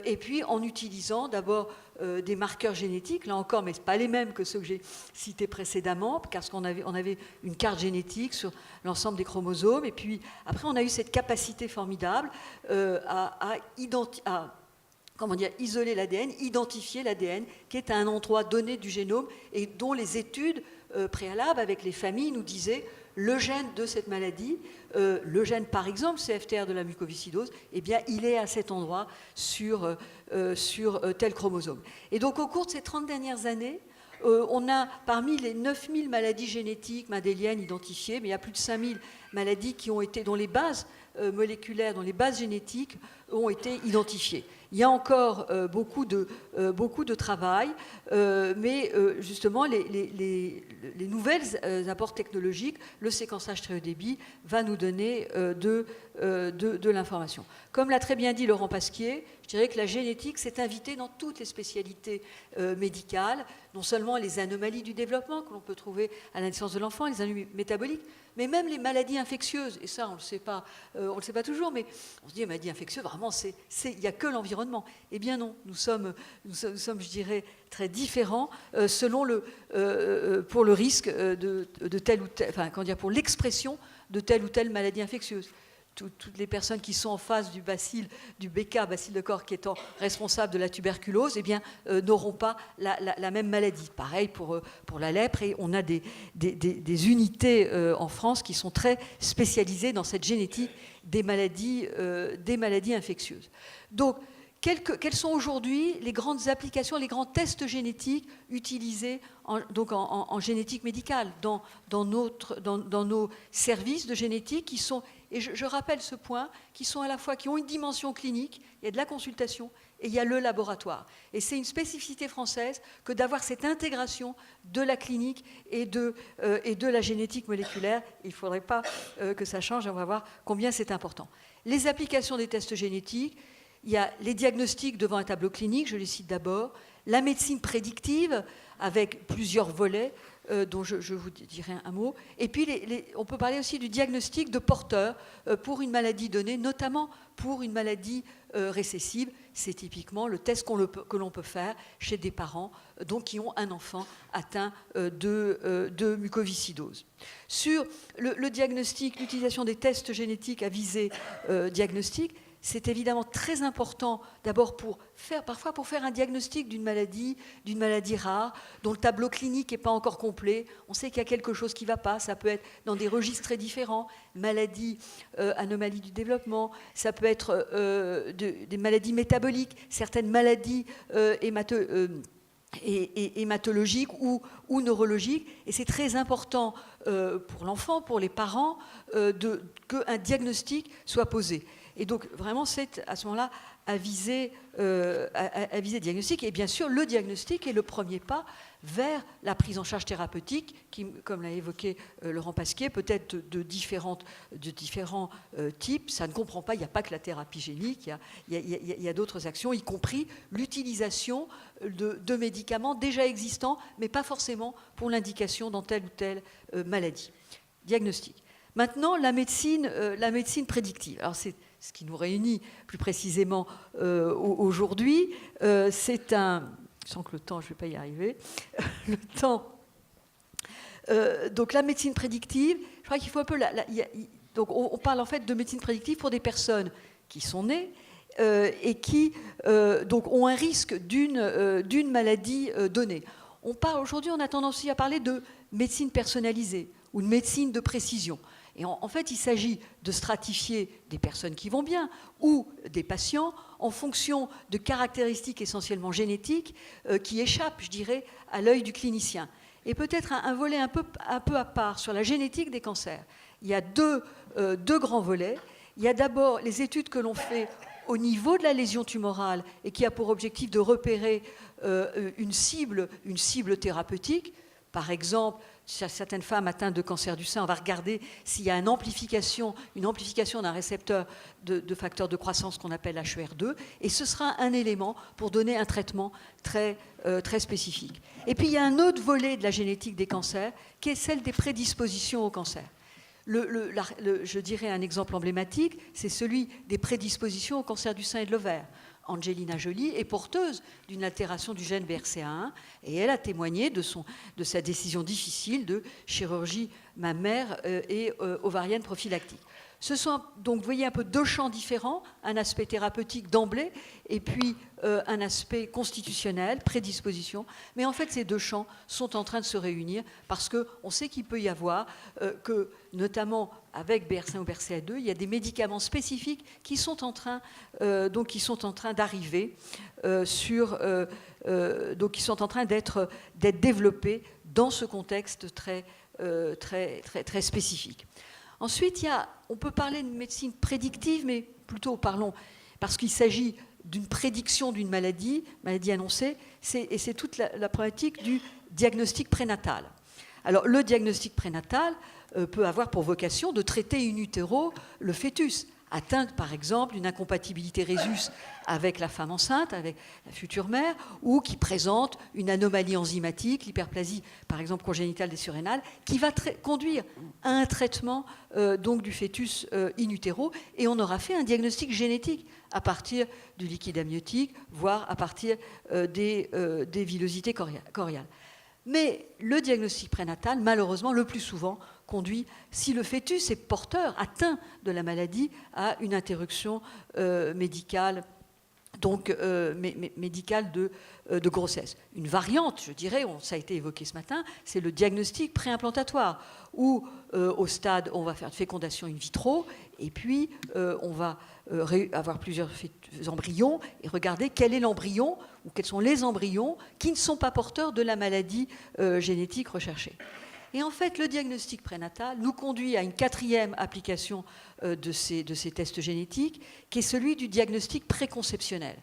et puis en utilisant d'abord des marqueurs génétiques, là encore, mais ce pas les mêmes que ceux que j'ai cités précédemment, parce qu'on avait une carte génétique sur l'ensemble des chromosomes, et puis après on a eu cette capacité formidable à isoler l'ADN, identifier l'ADN, qui est à un endroit donné du génome et dont les études préalables avec les familles nous disaient le gène de cette maladie, le gène par exemple CFTR de la mucoviscidose, eh bien il est à cet endroit sur tel chromosome. Et donc au cours de ces 30 dernières années, on a parmi les 9000 maladies génétiques mendéliennes identifiées, mais il y a plus de 5000 maladies dont les bases moléculaires, dont les bases génétiques ont été identifiées. Il y a encore beaucoup de travail, mais justement les nouvelles apports technologiques, le séquençage très haut débit, va nous donner de l'information. Comme l'a très bien dit Laurent Pasquier, je dirais que la génétique s'est invitée dans toutes les spécialités médicales, non seulement les anomalies du développement que l'on peut trouver à la naissance de l'enfant, les anomalies métaboliques, mais même les maladies infectieuses. Et ça, on ne le sait pas toujours, mais on se dit, les maladies infectieuses, vraiment, il n'y a que l'environnement. Eh bien non, nous sommes, je dirais, très différents pour le risque de telle ou telle, pour l'expression de telle ou telle maladie infectieuse. Toutes les personnes qui sont en face du BK, bacille de Koch, qui étant responsable de la tuberculose, eh bien, n'auront pas la même maladie. Pareil pour la lèpre, et on a des unités en France qui sont très spécialisées dans cette génétique des maladies infectieuses. Donc, quelles sont aujourd'hui les grandes applications, les grands tests génétiques utilisés en génétique médicale, dans nos services de génétique qui sont, et je rappelle ce point, qui sont à la fois, qui ont une dimension clinique, il y a de la consultation et il y a le laboratoire. Et c'est une spécificité française que d'avoir cette intégration de la clinique et de la génétique moléculaire. Il ne faudrait pas que ça change, on va voir combien c'est important. Les applications des tests génétiques, il y a les diagnostics devant un tableau clinique, je les cite d'abord, la médecine prédictive avec plusieurs volets dont je vous dirai un mot, et puis on peut parler aussi du diagnostic de porteur pour une maladie donnée, notamment pour une maladie récessive. C'est typiquement le test que l'on peut faire chez des parents donc, qui ont un enfant atteint de mucoviscidose. Sur le diagnostic, l'utilisation des tests génétiques à visée diagnostique, c'est évidemment très important, d'abord parfois pour faire un diagnostic d'une maladie rare, dont le tableau clinique n'est pas encore complet. On sait qu'il y a quelque chose qui ne va pas, ça peut être dans des registres très différents, maladies, anomalies du développement, ça peut être des maladies métaboliques, certaines maladies hématologiques ou neurologiques. Et c'est très important pour l'enfant, pour les parents, qu'un diagnostic soit posé. Et donc, vraiment, c'est à ce moment-là à viser diagnostic. Et bien sûr, le diagnostic est le premier pas vers la prise en charge thérapeutique, qui, comme l'a évoqué Laurent Pasquier, peut être de différents types. Ça ne comprend pas, il n'y a pas que la thérapie génique, il y a d'autres actions, y compris l'utilisation de médicaments déjà existants, mais pas forcément pour l'indication dans telle ou telle maladie. Diagnostic. Maintenant, la médecine prédictive. Alors, c'est ce qui nous réunit plus précisément aujourd'hui. C'est un... Je sens que le temps, je ne vais pas y arriver. Le temps... donc la médecine prédictive, je crois qu'il faut un peu... donc on parle en fait de médecine prédictive pour des personnes qui sont nées et qui donc ont un risque d'une maladie donnée. Aujourd'hui, on a tendance aussi à parler de médecine personnalisée ou de médecine de précision. Et en fait, il s'agit de stratifier des personnes qui vont bien ou des patients en fonction de caractéristiques essentiellement génétiques qui échappent, je dirais, à l'œil du clinicien. Et peut-être un volet un peu à part sur la génétique des cancers. Il y a deux grands volets. Il y a d'abord les études que l'on fait au niveau de la lésion tumorale et qui a pour objectif de repérer une cible thérapeutique. Par exemple, chez certaines femmes atteintes de cancer du sein, on va regarder s'il y a une amplification d'un récepteur de facteur de croissance qu'on appelle HER2, et ce sera un élément pour donner un traitement très spécifique. Et puis il y a un autre volet de la génétique des cancers, qui est celle des prédispositions au cancer. Je dirais un exemple emblématique, c'est celui des prédispositions au cancer du sein et de l'ovaire. Angelina Jolie est porteuse d'une altération du gène BRCA1 et elle a témoigné de sa décision difficile de chirurgie mammaire et ovarienne prophylactique. Ce sont donc, vous voyez, un peu deux champs différents, un aspect thérapeutique d'emblée et puis un aspect constitutionnel, prédisposition. Mais en fait, ces deux champs sont en train de se réunir parce qu'on sait qu'il peut y avoir que, notamment avec BRCA1 ou BRCA2, il y a des médicaments spécifiques qui sont en train d'arriver donc qui sont en train d'être développés dans ce contexte très spécifique. Ensuite, on peut parler de médecine prédictive, mais plutôt parlons, parce qu'il s'agit d'une prédiction d'une maladie annoncée, et c'est toute la problématique du diagnostic prénatal. Alors, le diagnostic prénatal peut avoir pour vocation de traiter in utero le fœtus, atteinte par exemple d'une incompatibilité rhésus avec la femme enceinte, avec la future mère, ou qui présente une anomalie enzymatique, l'hyperplasie par exemple congénitale des surrénales, qui va conduire à un traitement donc du fœtus in utero, et on aura fait un diagnostic génétique à partir du liquide amniotique, voire à partir des villosités choriales. Mais le diagnostic prénatal, malheureusement, le plus souvent, conduit, si le fœtus est porteur, atteint de la maladie, à une interruption médicale donc médicale de grossesse. Une variante, je dirais, ça a été évoqué ce matin, c'est le diagnostic préimplantatoire, où au stade, on va faire une fécondation in vitro, et puis on va avoir plusieurs embryons, et regarder quel est l'embryon, ou quels sont les embryons qui ne sont pas porteurs de la maladie génétique recherchée. Et en fait, le diagnostic prénatal nous conduit à une 4e application de ces tests génétiques, qui est celui du diagnostic préconceptionnel.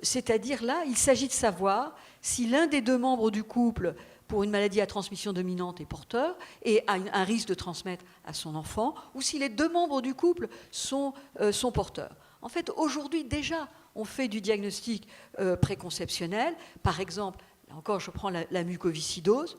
C'est-à-dire là, il s'agit de savoir si l'un des 2 membres du couple, pour une maladie à transmission dominante, est porteur et a un risque de transmettre à son enfant, ou si les 2 membres du couple sont porteurs. En fait, aujourd'hui, déjà, on fait du diagnostic préconceptionnel. Par exemple, là encore, je prends la mucoviscidose.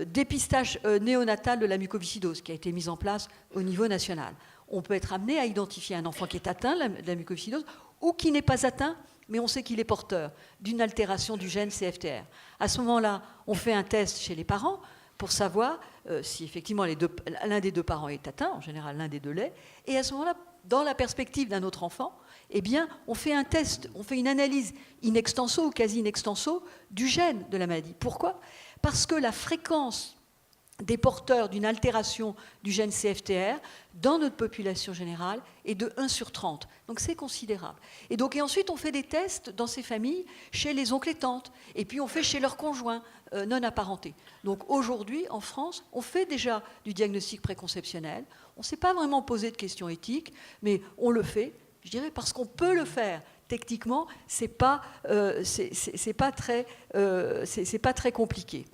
Dépistage néonatal de la mucoviscidose qui a été mise en place au niveau national. On peut être amené à identifier un enfant qui est atteint de la mucoviscidose ou qui n'est pas atteint, mais on sait qu'il est porteur d'une altération du gène CFTR. À ce moment-là, on fait un test chez les parents pour savoir si effectivement l'un des 2 parents est atteint, en général l'un des 2 l'est, et à ce moment-là, dans la perspective d'un autre enfant, eh bien, on fait un test, on fait une analyse in extenso ou quasi in extenso du gène de la maladie. Pourquoi ? Parce que la fréquence des porteurs d'une altération du gène CFTR dans notre population générale est de 1 sur 30. Donc c'est considérable. Et ensuite, on fait des tests dans ces familles chez les oncles et tantes. Et puis on fait chez leurs conjoints non apparentés. Donc aujourd'hui, en France, on fait déjà du diagnostic préconceptionnel. On ne s'est pas vraiment posé de questions éthiques, mais on le fait, je dirais, parce qu'on peut le faire. Techniquement, c'est pas très compliqué.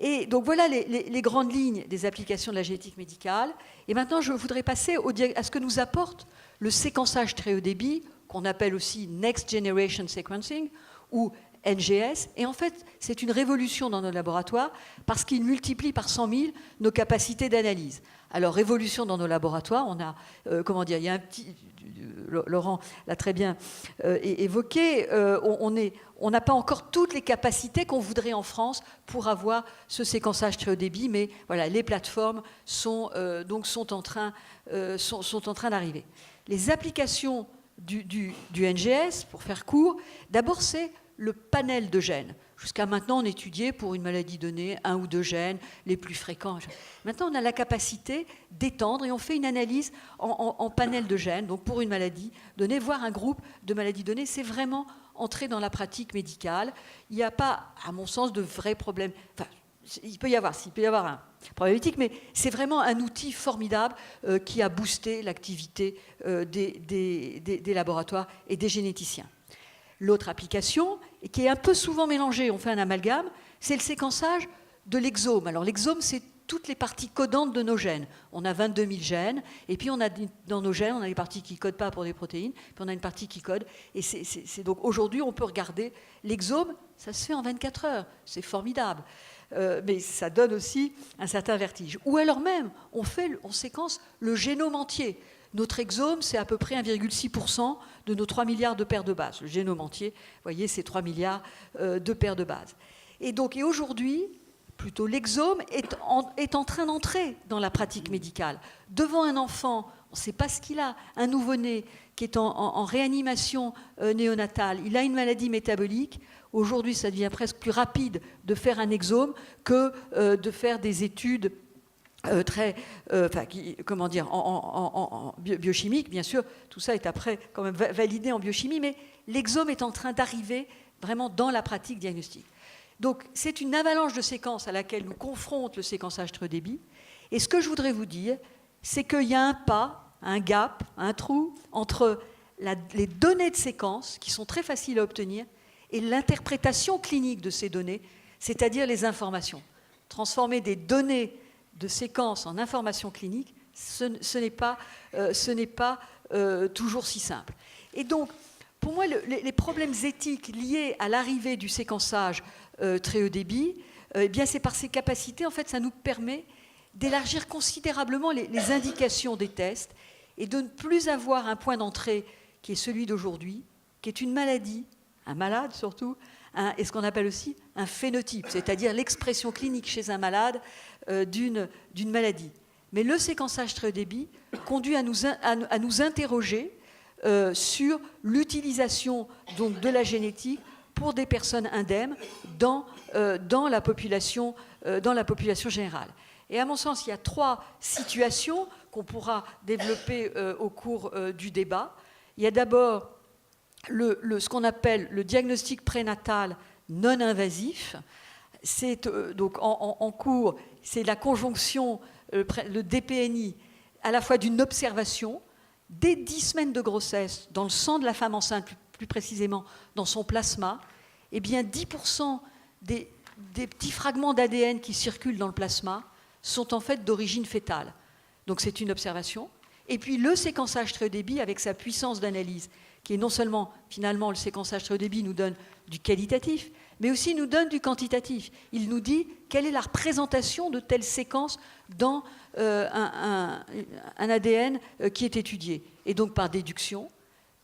Et donc voilà les grandes lignes des applications de la génétique médicale. Et maintenant, je voudrais passer à ce que nous apporte le séquençage très haut débit, qu'on appelle aussi Next Generation Sequencing, ou NGS. Et en fait, c'est une révolution dans nos laboratoires parce qu'il multiplie par 100 000 nos capacités d'analyse. Alors, révolution dans nos laboratoires, on a, il y a un petit... Laurent l'a très bien évoqué, on n'a pas encore toutes les capacités qu'on voudrait en France pour avoir ce séquençage très haut débit, mais voilà, les plateformes sont en train d'arriver. Les applications du NGS, pour faire court, d'abord c'est le panel de gènes. Jusqu'à maintenant, on étudiait pour une maladie donnée 1 ou 2 gènes les plus fréquents. Maintenant, on a la capacité d'étendre et on fait une analyse en panel de gènes. Donc, pour une maladie donnée, voire un groupe de maladies données, c'est vraiment entrer dans la pratique médicale. Il n'y a pas, à mon sens, de vrais problèmes. Enfin, il peut y avoir un problème éthique, mais c'est vraiment un outil formidable qui a boosté l'activité des laboratoires et des généticiens. L'autre application, et qui est un peu souvent mélangée, on fait un amalgame, c'est le séquençage de l'exome. Alors l'exome, c'est toutes les parties codantes de nos gènes. On a 22 000 gènes, et puis dans nos gènes, on a les parties qui ne codent pas pour des protéines, puis on a une partie qui code. Et donc aujourd'hui, on peut regarder l'exome, ça se fait en 24 heures, c'est formidable. Mais ça donne aussi un certain vertige. Ou alors même, on séquence le génome entier. Notre exome, c'est à peu près 1,6% de nos 3 milliards de paires de bases. Le génome entier, vous voyez, c'est 3 milliards de paires de bases. Et aujourd'hui, plutôt l'exome est en train d'entrer dans la pratique médicale. Devant un enfant, on ne sait pas ce qu'il a, un nouveau-né qui est en réanimation néonatale, il a une maladie métabolique. Aujourd'hui, ça devient presque plus rapide de faire un exome que de faire des études en biochimique, bien sûr, tout ça est après quand même validé en biochimie, mais l'exome est en train d'arriver vraiment dans la pratique diagnostique. Donc c'est une avalanche de séquences à laquelle nous confronte le séquençage très haut débit. Et ce que je voudrais vous dire, c'est qu'il y a un pas, un gap, un trou entre les données de séquence, qui sont très faciles à obtenir, et l'interprétation clinique de ces données, c'est-à-dire les informations. Transformer des données de séquences en informations cliniques, ce n'est pas toujours si simple. Et donc, pour moi, les problèmes éthiques liés à l'arrivée du séquençage très haut débit, eh bien, c'est par ses capacités, en fait, ça nous permet d'élargir considérablement les indications des tests et de ne plus avoir un point d'entrée qui est celui d'aujourd'hui, qui est une maladie, un malade surtout, et ce qu'on appelle aussi un phénotype, c'est-à-dire l'expression clinique chez un malade d'une maladie. Mais le séquençage très haut débit conduit à nous interroger sur l'utilisation donc de la génétique pour des personnes indemnes dans la population générale. Et à mon sens, il y a 3 situations qu'on pourra développer au cours du débat. Il y a d'abord ce qu'on appelle le diagnostic prénatal non invasif. C'est donc en cours, c'est la conjonction, le DPNI, à la fois d'une observation dès 10 semaines de grossesse dans le sang de la femme enceinte, plus précisément dans son plasma. Eh bien 10% des petits fragments d'ADN qui circulent dans le plasma sont en fait d'origine fétale. Donc c'est une observation. Et puis le séquençage très haut débit avec sa puissance d'analyse, qui est non seulement, finalement, le séquençage très haut débit nous donne du qualitatif, mais aussi nous donne du quantitatif. Il nous dit quelle est la représentation de telle séquence dans un ADN qui est étudié. Et donc par déduction,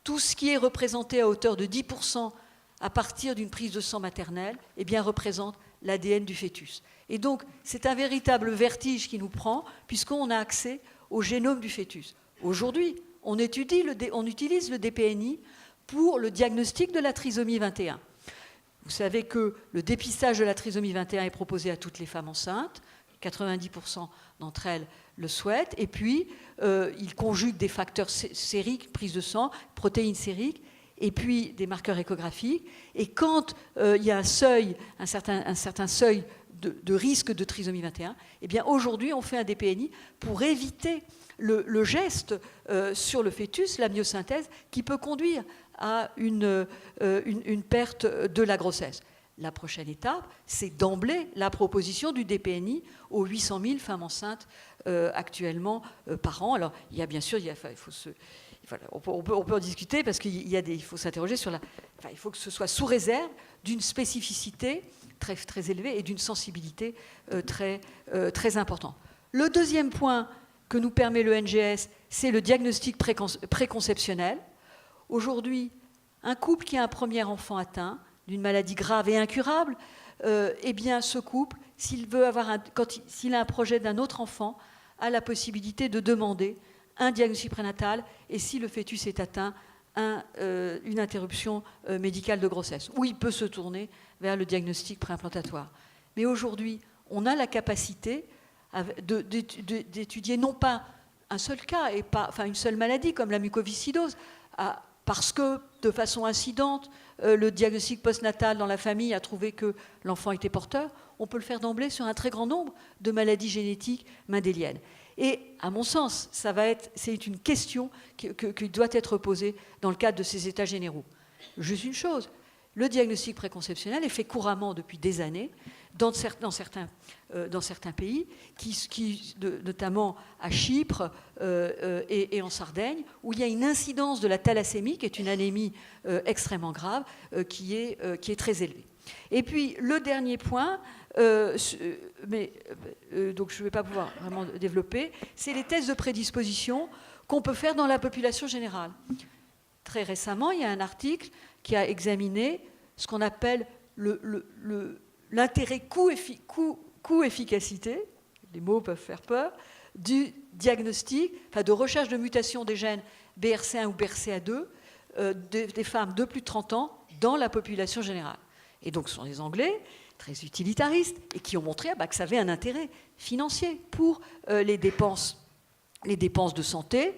tout ce qui est représenté à hauteur de 10% à partir d'une prise de sang maternelle, eh bien, représente l'ADN du fœtus. Et donc, c'est un véritable vertige qui nous prend, puisqu'on a accès au génome du fœtus. Aujourd'hui, on utilise le DPNI pour le diagnostic de la trisomie 21. Vous savez que le dépistage de la trisomie 21 est proposé à toutes les femmes enceintes, 90% d'entre elles le souhaitent, et puis il conjugue des facteurs sériques, prise de sang, protéines sériques, et puis des marqueurs échographiques. Et quand il y a un certain seuil de risque de trisomie 21, eh bien aujourd'hui on fait un DPNI pour éviter le geste sur le fœtus, la myosynthèse, qui peut conduire à une perte de la grossesse. La prochaine étape, c'est d'emblée la proposition du DPNI aux 800 000 femmes enceintes actuellement par an. Alors, il y a bien sûr, on peut en discuter parce qu'il faut s'interroger sur il faut que ce soit sous réserve d'une spécificité très, très élevée et d'une sensibilité très importante. Le deuxième point que nous permet le NGS, c'est le diagnostic préconceptionnel. Aujourd'hui, un couple qui a un premier enfant atteint d'une maladie grave et incurable, eh bien, ce couple, s'il a un projet d'un autre enfant, a la possibilité de demander un diagnostic prénatal et, si le fœtus est atteint, une interruption médicale de grossesse, où il peut se tourner vers le diagnostic préimplantatoire. Mais aujourd'hui, on a la capacité d'étudier non pas un seul cas, une seule maladie comme la mucoviscidose, parce que, de façon incidente, le diagnostic postnatal dans la famille a trouvé que l'enfant était porteur. On peut le faire d'emblée sur un très grand nombre de maladies génétiques mendéliennes. Et, à mon sens, c'est une question qui doit être posée dans le cadre de ces états généraux. Juste une chose, le diagnostic préconceptionnel est fait couramment depuis des années dans certains pays, notamment à Chypre et en Sardaigne, où il y a une incidence de la thalassémie, qui est une anémie extrêmement grave, qui est très élevée. Et puis, le dernier point, donc je ne vais pas pouvoir vraiment développer, c'est les tests de prédisposition qu'on peut faire dans la population générale. Très récemment, il y a un article qui a examiné ce qu'on appelle l'intérêt coût-efficacité, les mots peuvent faire peur, du diagnostic, de recherche de mutation des gènes BRCA1 ou BRCA2 des femmes de plus de 30 ans dans la population générale. Et donc ce sont des Anglais très utilitaristes et qui ont montré que ça avait un intérêt financier pour les dépenses de santé.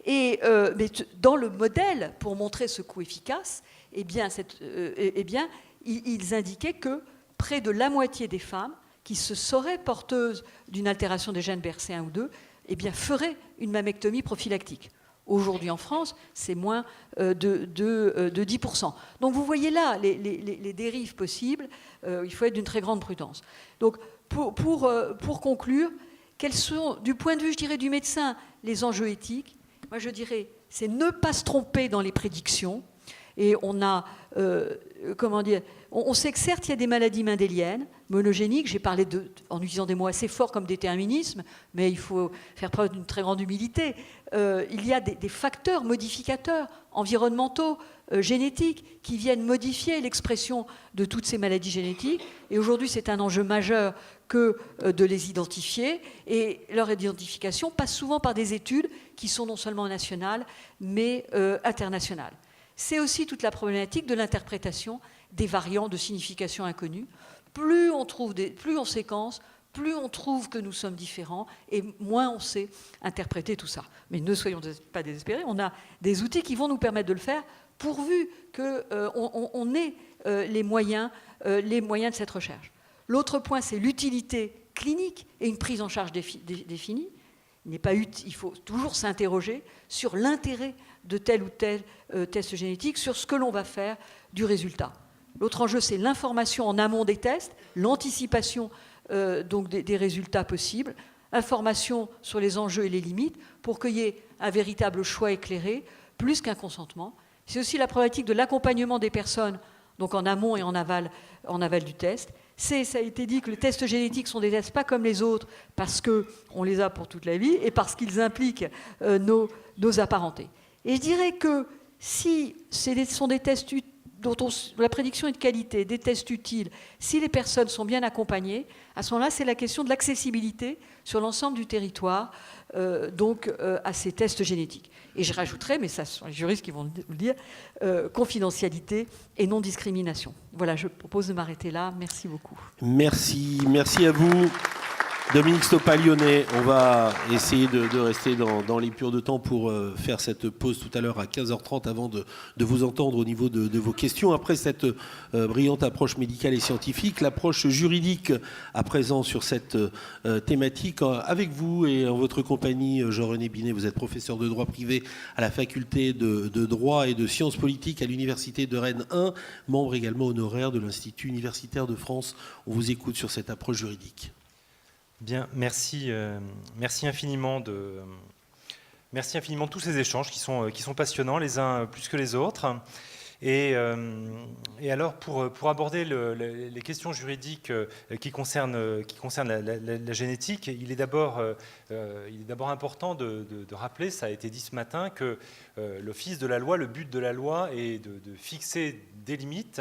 Et mais dans le modèle, pour montrer ce coût efficace, ils indiquaient que près de la moitié des femmes qui se sauraient porteuses d'une altération des gènes BRCA1 ou 2 feraient une mammectomie prophylactique. Aujourd'hui en France, c'est moins de 10%. Donc vous voyez là les dérives possibles. Il faut être d'une très grande prudence. Donc pour conclure, quels sont, du point de vue, je dirais, du médecin, les enjeux éthiques? Moi, je dirais, c'est ne pas se tromper dans les prédictions Et on a, comment dire, on sait que certes, il y a des maladies mendéliennes, monogéniques, j'ai parlé en utilisant des mots assez forts comme déterminisme, mais il faut faire preuve d'une très grande humilité. Il y a des facteurs modificateurs environnementaux, génétiques, qui viennent modifier l'expression de toutes ces maladies génétiques. Et aujourd'hui, c'est un enjeu majeur que de les identifier. Et leur identification passe souvent par des études qui sont non seulement nationales, mais internationales. C'est aussi toute la problématique de l'interprétation des variants de signification inconnue. Plus on séquence, plus on trouve que nous sommes différents et moins on sait interpréter tout ça. Mais ne soyons pas désespérés, on a des outils qui vont nous permettre de le faire pourvu qu'on ait les moyens de cette recherche. L'autre point, c'est l'utilité clinique et une prise en charge définie. Il faut toujours s'interroger sur l'intérêt de tel ou tel test génétique, sur ce que l'on va faire du résultat. L'autre enjeu, c'est l'information en amont des tests, l'anticipation donc des résultats possibles, information sur les enjeux et les limites pour qu'il y ait un véritable choix éclairé, plus qu'un consentement. C'est aussi la problématique de l'accompagnement des personnes, donc en amont et en aval du test. Ça a été dit que les tests génétiques sont des tests pas comme les autres parce qu'on les a pour toute la vie et parce qu'ils impliquent nos apparentés. Et je dirais que si ce sont des tests dont la prédiction est de qualité, des tests utiles, si les personnes sont bien accompagnées, à ce moment-là, c'est la question de l'accessibilité sur l'ensemble du territoire à ces tests génétiques. Et je rajouterai, mais ça ce sont les juristes qui vont le dire, confidentialité et non-discrimination. Voilà, je propose de m'arrêter là. Merci beaucoup. Merci à vous. Dominique Stoppa-Lyonnet, on va essayer de rester dans l'épure de temps pour faire cette pause tout à l'heure à 15h30 avant de vous entendre au niveau de vos questions. Après cette brillante approche médicale et scientifique, l'approche juridique à présent sur cette thématique avec vous et en votre compagnie, Jean-René Binet, vous êtes professeur de droit privé à la faculté de droit et de sciences politiques à l'université de Rennes 1, membre également honoraire de l'Institut universitaire de France. On vous écoute sur cette approche juridique. Bien, merci infiniment de tous ces échanges qui sont passionnants les uns plus que les autres. Et alors pour aborder les questions juridiques qui concernent la génétique, il est d'abord important de rappeler, ça a été dit ce matin, que l'office de la loi, le but de la loi est de fixer des limites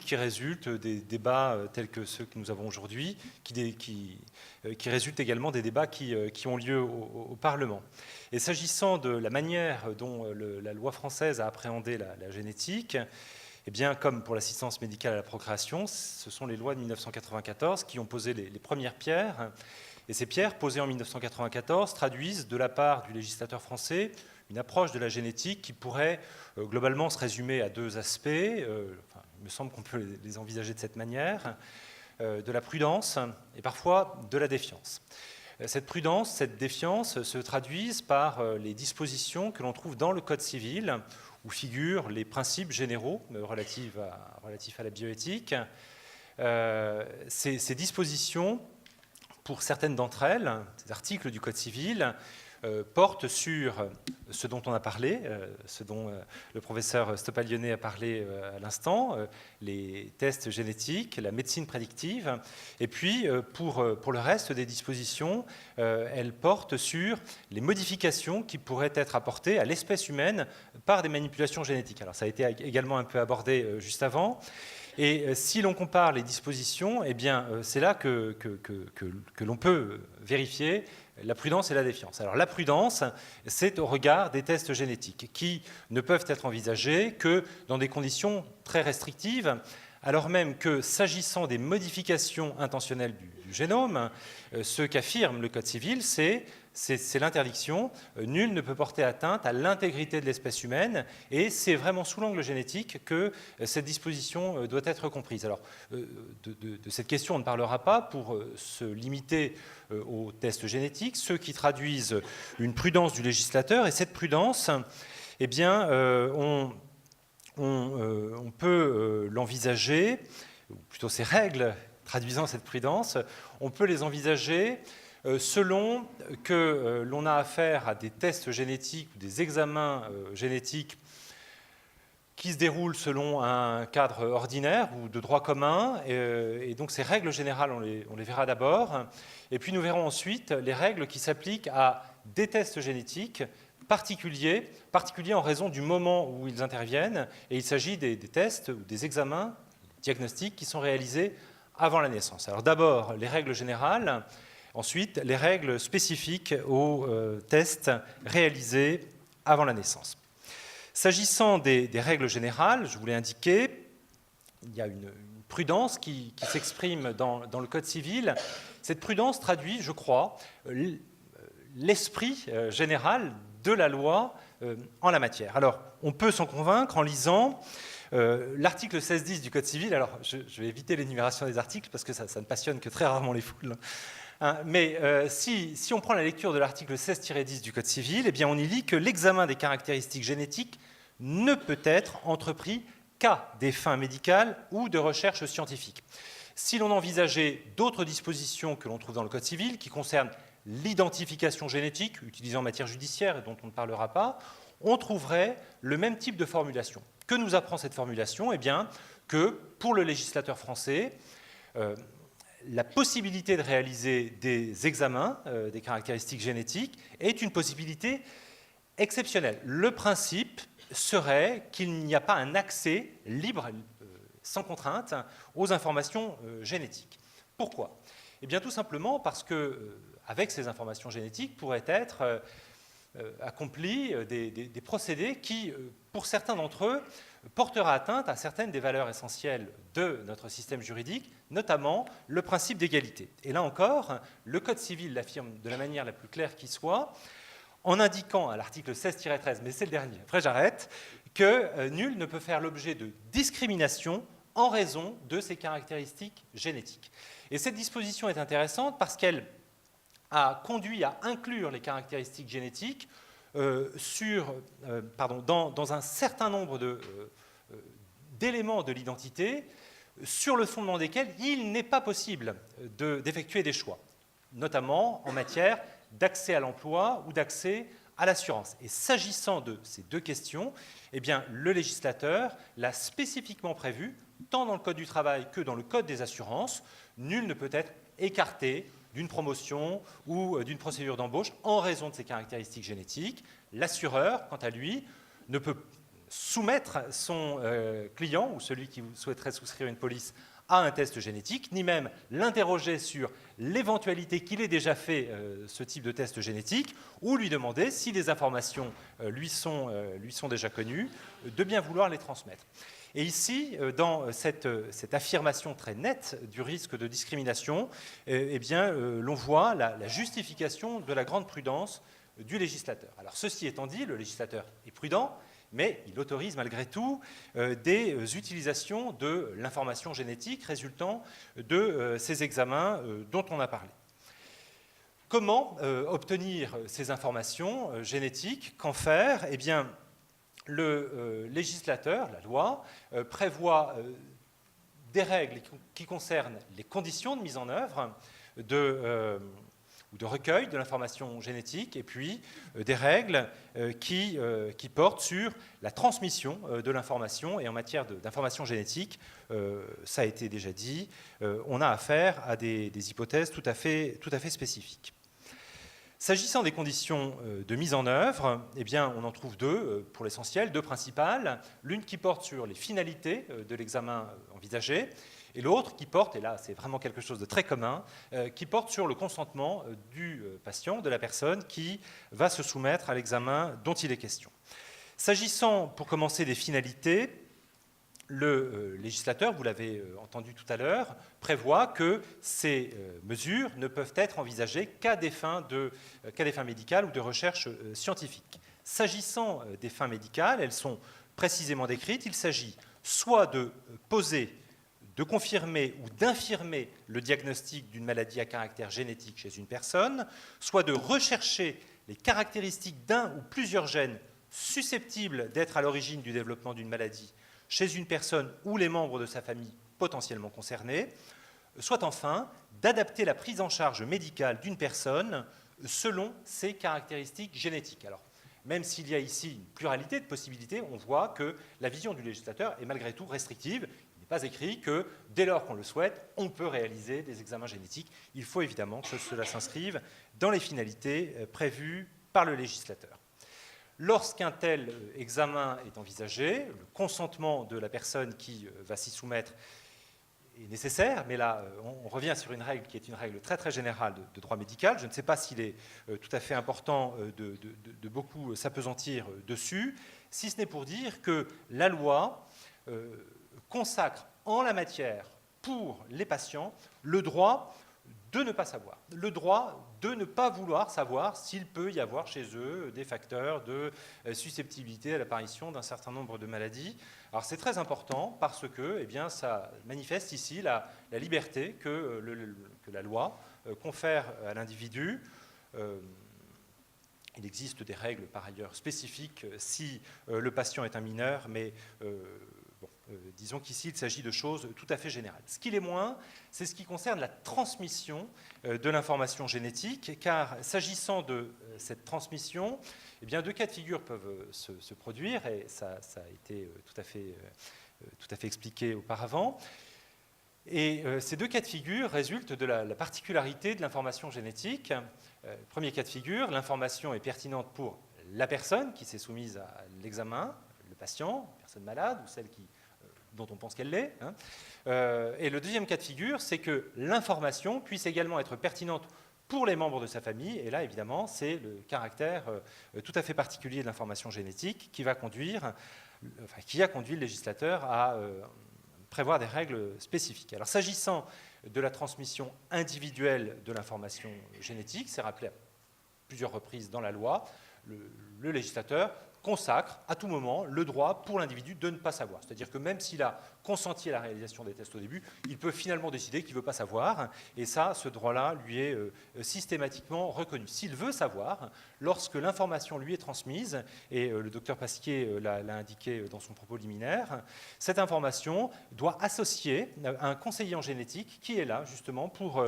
qui résultent des débats tels que ceux que nous avons aujourd'hui, qui résultent également des débats qui ont lieu au Parlement. Et s'agissant de la manière dont la loi française a appréhendé la génétique, eh bien, comme pour l'assistance médicale à la procréation, ce sont les lois de 1994 qui ont posé les premières pierres. Et ces pierres posées en 1994 traduisent de la part du législateur français une approche de la génétique qui pourrait globalement se résumer à deux aspects. Il me semble qu'on peut les envisager de cette manière, de la prudence et parfois de la défiance. Cette prudence, cette défiance se traduisent par les dispositions que l'on trouve dans le Code civil, où figurent les principes généraux relatifs à la bioéthique. Ces dispositions, pour certaines d'entre elles, ces articles du Code civil, portent sur ce dont on a parlé, ce dont le professeur Stoppa-Lyonnet a parlé à l'instant, les tests génétiques, la médecine prédictive, et puis pour le reste des dispositions, elles portent sur les modifications qui pourraient être apportées à l'espèce humaine par des manipulations génétiques. Alors ça a été également un peu abordé juste avant. Et si l'on compare les dispositions, eh bien, c'est là que l'on peut vérifier la prudence et la défiance. Alors la prudence, c'est au regard des tests génétiques qui ne peuvent être envisagés que dans des conditions très restrictives, alors même que s'agissant des modifications intentionnelles du génome, ce qu'affirme le Code civil, c'est l'interdiction. Nul ne peut porter atteinte à l'intégrité de l'espèce humaine et c'est vraiment sous l'angle génétique que cette disposition doit être comprise. Alors, de cette question, on ne parlera pas pour se limiter aux tests génétiques, ceux qui traduisent une prudence du législateur. Et cette prudence, eh bien, on peut l'envisager, ou plutôt ces règles traduisant cette prudence, on peut les envisager selon que l'on a affaire à des tests génétiques ou des examens génétiques qui se déroulent selon un cadre ordinaire ou de droit commun. Et donc ces règles générales, on les verra d'abord. Et puis nous verrons ensuite les règles qui s'appliquent à des tests génétiques particuliers en raison du moment où ils interviennent. Et il s'agit des tests ou des examens diagnostiques qui sont réalisés avant la naissance. Alors d'abord, les règles générales, ensuite les règles spécifiques aux tests réalisés avant la naissance. S'agissant des règles générales, je vous l'ai indiqué, il y a une prudence qui s'exprime dans le Code civil. Cette prudence traduit, je crois, l'esprit général de la loi en la matière. Alors, on peut s'en convaincre en lisant l'article 1610 du Code civil. Alors, je vais éviter l'énumération des articles parce que ça ne passionne que très rarement les foules. Mais si on prend la lecture de l'article 16-10 du Code civil, eh bien, on y lit que l'examen des caractéristiques génétiques ne peut être entrepris qu'à des fins médicales ou de recherche scientifique. Si l'on envisageait d'autres dispositions que l'on trouve dans le Code civil qui concernent l'identification génétique, utilisée en matière judiciaire et dont on ne parlera pas, on trouverait le même type de formulation. Que nous apprend cette formulation ? Eh bien, que pour le législateur français, la possibilité de réaliser des examens des caractéristiques génétiques est une possibilité exceptionnelle. Le principe serait qu'il n'y a pas un accès libre, sans contrainte, aux informations génétiques. Pourquoi ? Eh bien, tout simplement parce que, avec ces informations génétiques, pourraient être accomplis des procédés qui, pour certains d'entre eux, portera atteinte à certaines des valeurs essentielles de notre système juridique, notamment le principe d'égalité. Et là encore, le Code civil l'affirme de la manière la plus claire qui soit, en indiquant à l'article 16-13, mais c'est le dernier, après j'arrête, que nul ne peut faire l'objet de discrimination en raison de ses caractéristiques génétiques. Et cette disposition est intéressante parce qu'elle a conduit à inclure les caractéristiques génétiques dans un certain nombre d'éléments de l'identité sur le fondement desquels il n'est pas possible d'effectuer des choix, notamment en matière d'accès à l'emploi ou d'accès à l'assurance. Et s'agissant de ces deux questions, eh bien, le législateur l'a spécifiquement prévu, tant dans le Code du travail que dans le Code des assurances. Nul ne peut être écarté d'une promotion ou d'une procédure d'embauche en raison de ses caractéristiques génétiques. L'assureur, quant à lui, ne peut soumettre son client ou celui qui souhaiterait souscrire une police à un test génétique, ni même l'interroger sur l'éventualité qu'il ait déjà fait ce type de test génétique, ou lui demander, si des informations lui sont déjà connues, de bien vouloir les transmettre. Et ici, dans cette affirmation très nette du risque de discrimination, eh bien, l'on voit la justification de la grande prudence du législateur. Alors, ceci étant dit, le législateur est prudent, mais il autorise malgré tout des utilisations de l'information génétique résultant de ces examens dont on a parlé. Comment obtenir ces informations génétiques ? Qu'en faire ? Eh bien, le législateur, la loi, prévoit des règles qui concernent les conditions de mise en œuvre ou de recueil de l'information génétique, et puis des règles qui portent sur la transmission de l'information. Et en matière d'information génétique, ça a été déjà dit, on a affaire à des hypothèses tout à fait spécifiques. S'agissant des conditions de mise en œuvre, eh bien, on en trouve deux, pour l'essentiel, deux principales. L'une qui porte sur les finalités de l'examen envisagé, et l'autre qui porte, et là c'est vraiment quelque chose de très commun, qui porte sur le consentement du patient, de la personne qui va se soumettre à l'examen dont il est question. S'agissant, pour commencer, des finalités, le législateur, vous l'avez entendu tout à l'heure, prévoit que ces mesures ne peuvent être envisagées qu'à des fins médicales ou de recherche scientifique. S'agissant des fins médicales, elles sont précisément décrites. Il s'agit soit de poser, de confirmer ou d'infirmer le diagnostic d'une maladie à caractère génétique chez une personne, soit de rechercher les caractéristiques d'un ou plusieurs gènes susceptibles d'être à l'origine du développement d'une maladie chez une personne ou les membres de sa famille potentiellement concernés, soit enfin d'adapter la prise en charge médicale d'une personne selon ses caractéristiques génétiques. Alors, même s'il y a ici une pluralité de possibilités, on voit que la vision du législateur est malgré tout restrictive. Il n'est pas écrit que dès lors qu'on le souhaite, on peut réaliser des examens génétiques. Il faut évidemment que cela s'inscrive dans les finalités prévues par le législateur. Lorsqu'un tel examen est envisagé, le consentement de la personne qui va s'y soumettre est nécessaire, mais là, on revient sur une règle qui est une règle très très générale de droit médical. Je ne sais pas s'il est tout à fait important de beaucoup s'appesantir dessus, si ce n'est pour dire que la loi consacre en la matière, pour les patients, le droit de ne pas savoir, le droit de ne pas vouloir savoir s'il peut y avoir chez eux des facteurs de susceptibilité à l'apparition d'un certain nombre de maladies. Alors c'est très important parce que ça manifeste ici la liberté que la loi confère à l'individu. Il existe des règles par ailleurs spécifiques si le patient est un mineur, mais disons qu'ici, il s'agit de choses tout à fait générales. Ce qui l'est moins, c'est ce qui concerne la transmission de l'information génétique, car s'agissant de cette transmission, deux cas de figure peuvent se produire, et ça a été tout à fait expliqué auparavant. Et ces deux cas de figure résultent de la particularité de l'information génétique. Premier cas de figure, l'information est pertinente pour la personne qui s'est soumise à l'examen, le patient, la personne malade ou celle dont on pense qu'elle l'est. Et le deuxième cas de figure, c'est que l'information puisse également être pertinente pour les membres de sa famille. Et là, évidemment, c'est le caractère tout à fait particulier de l'information génétique qui a conduit le législateur à prévoir des règles spécifiques. Alors, s'agissant de la transmission individuelle de l'information génétique, c'est rappelé à plusieurs reprises dans la loi, le législateur consacre à tout moment le droit pour l'individu de ne pas savoir. C'est-à-dire que même s'il a consenti à la réalisation des tests au début, il peut finalement décider qu'il ne veut pas savoir, et ça, ce droit-là lui est systématiquement reconnu. S'il veut savoir, lorsque l'information lui est transmise, et le docteur Pasquier l'a indiqué dans son propos liminaire, cette information doit associer un conseiller en génétique qui est là justement pour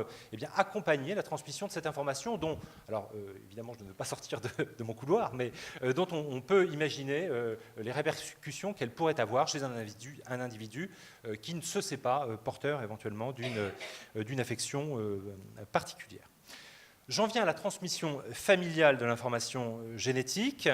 accompagner la transmission de cette information dont, alors évidemment je ne veux pas sortir de mon couloir, mais dont on peut imaginer les répercussions qu'elle pourrait avoir chez un individu qui ne se sait pas porteur éventuellement d'une affection particulière. J'en viens à la transmission familiale de l'information génétique.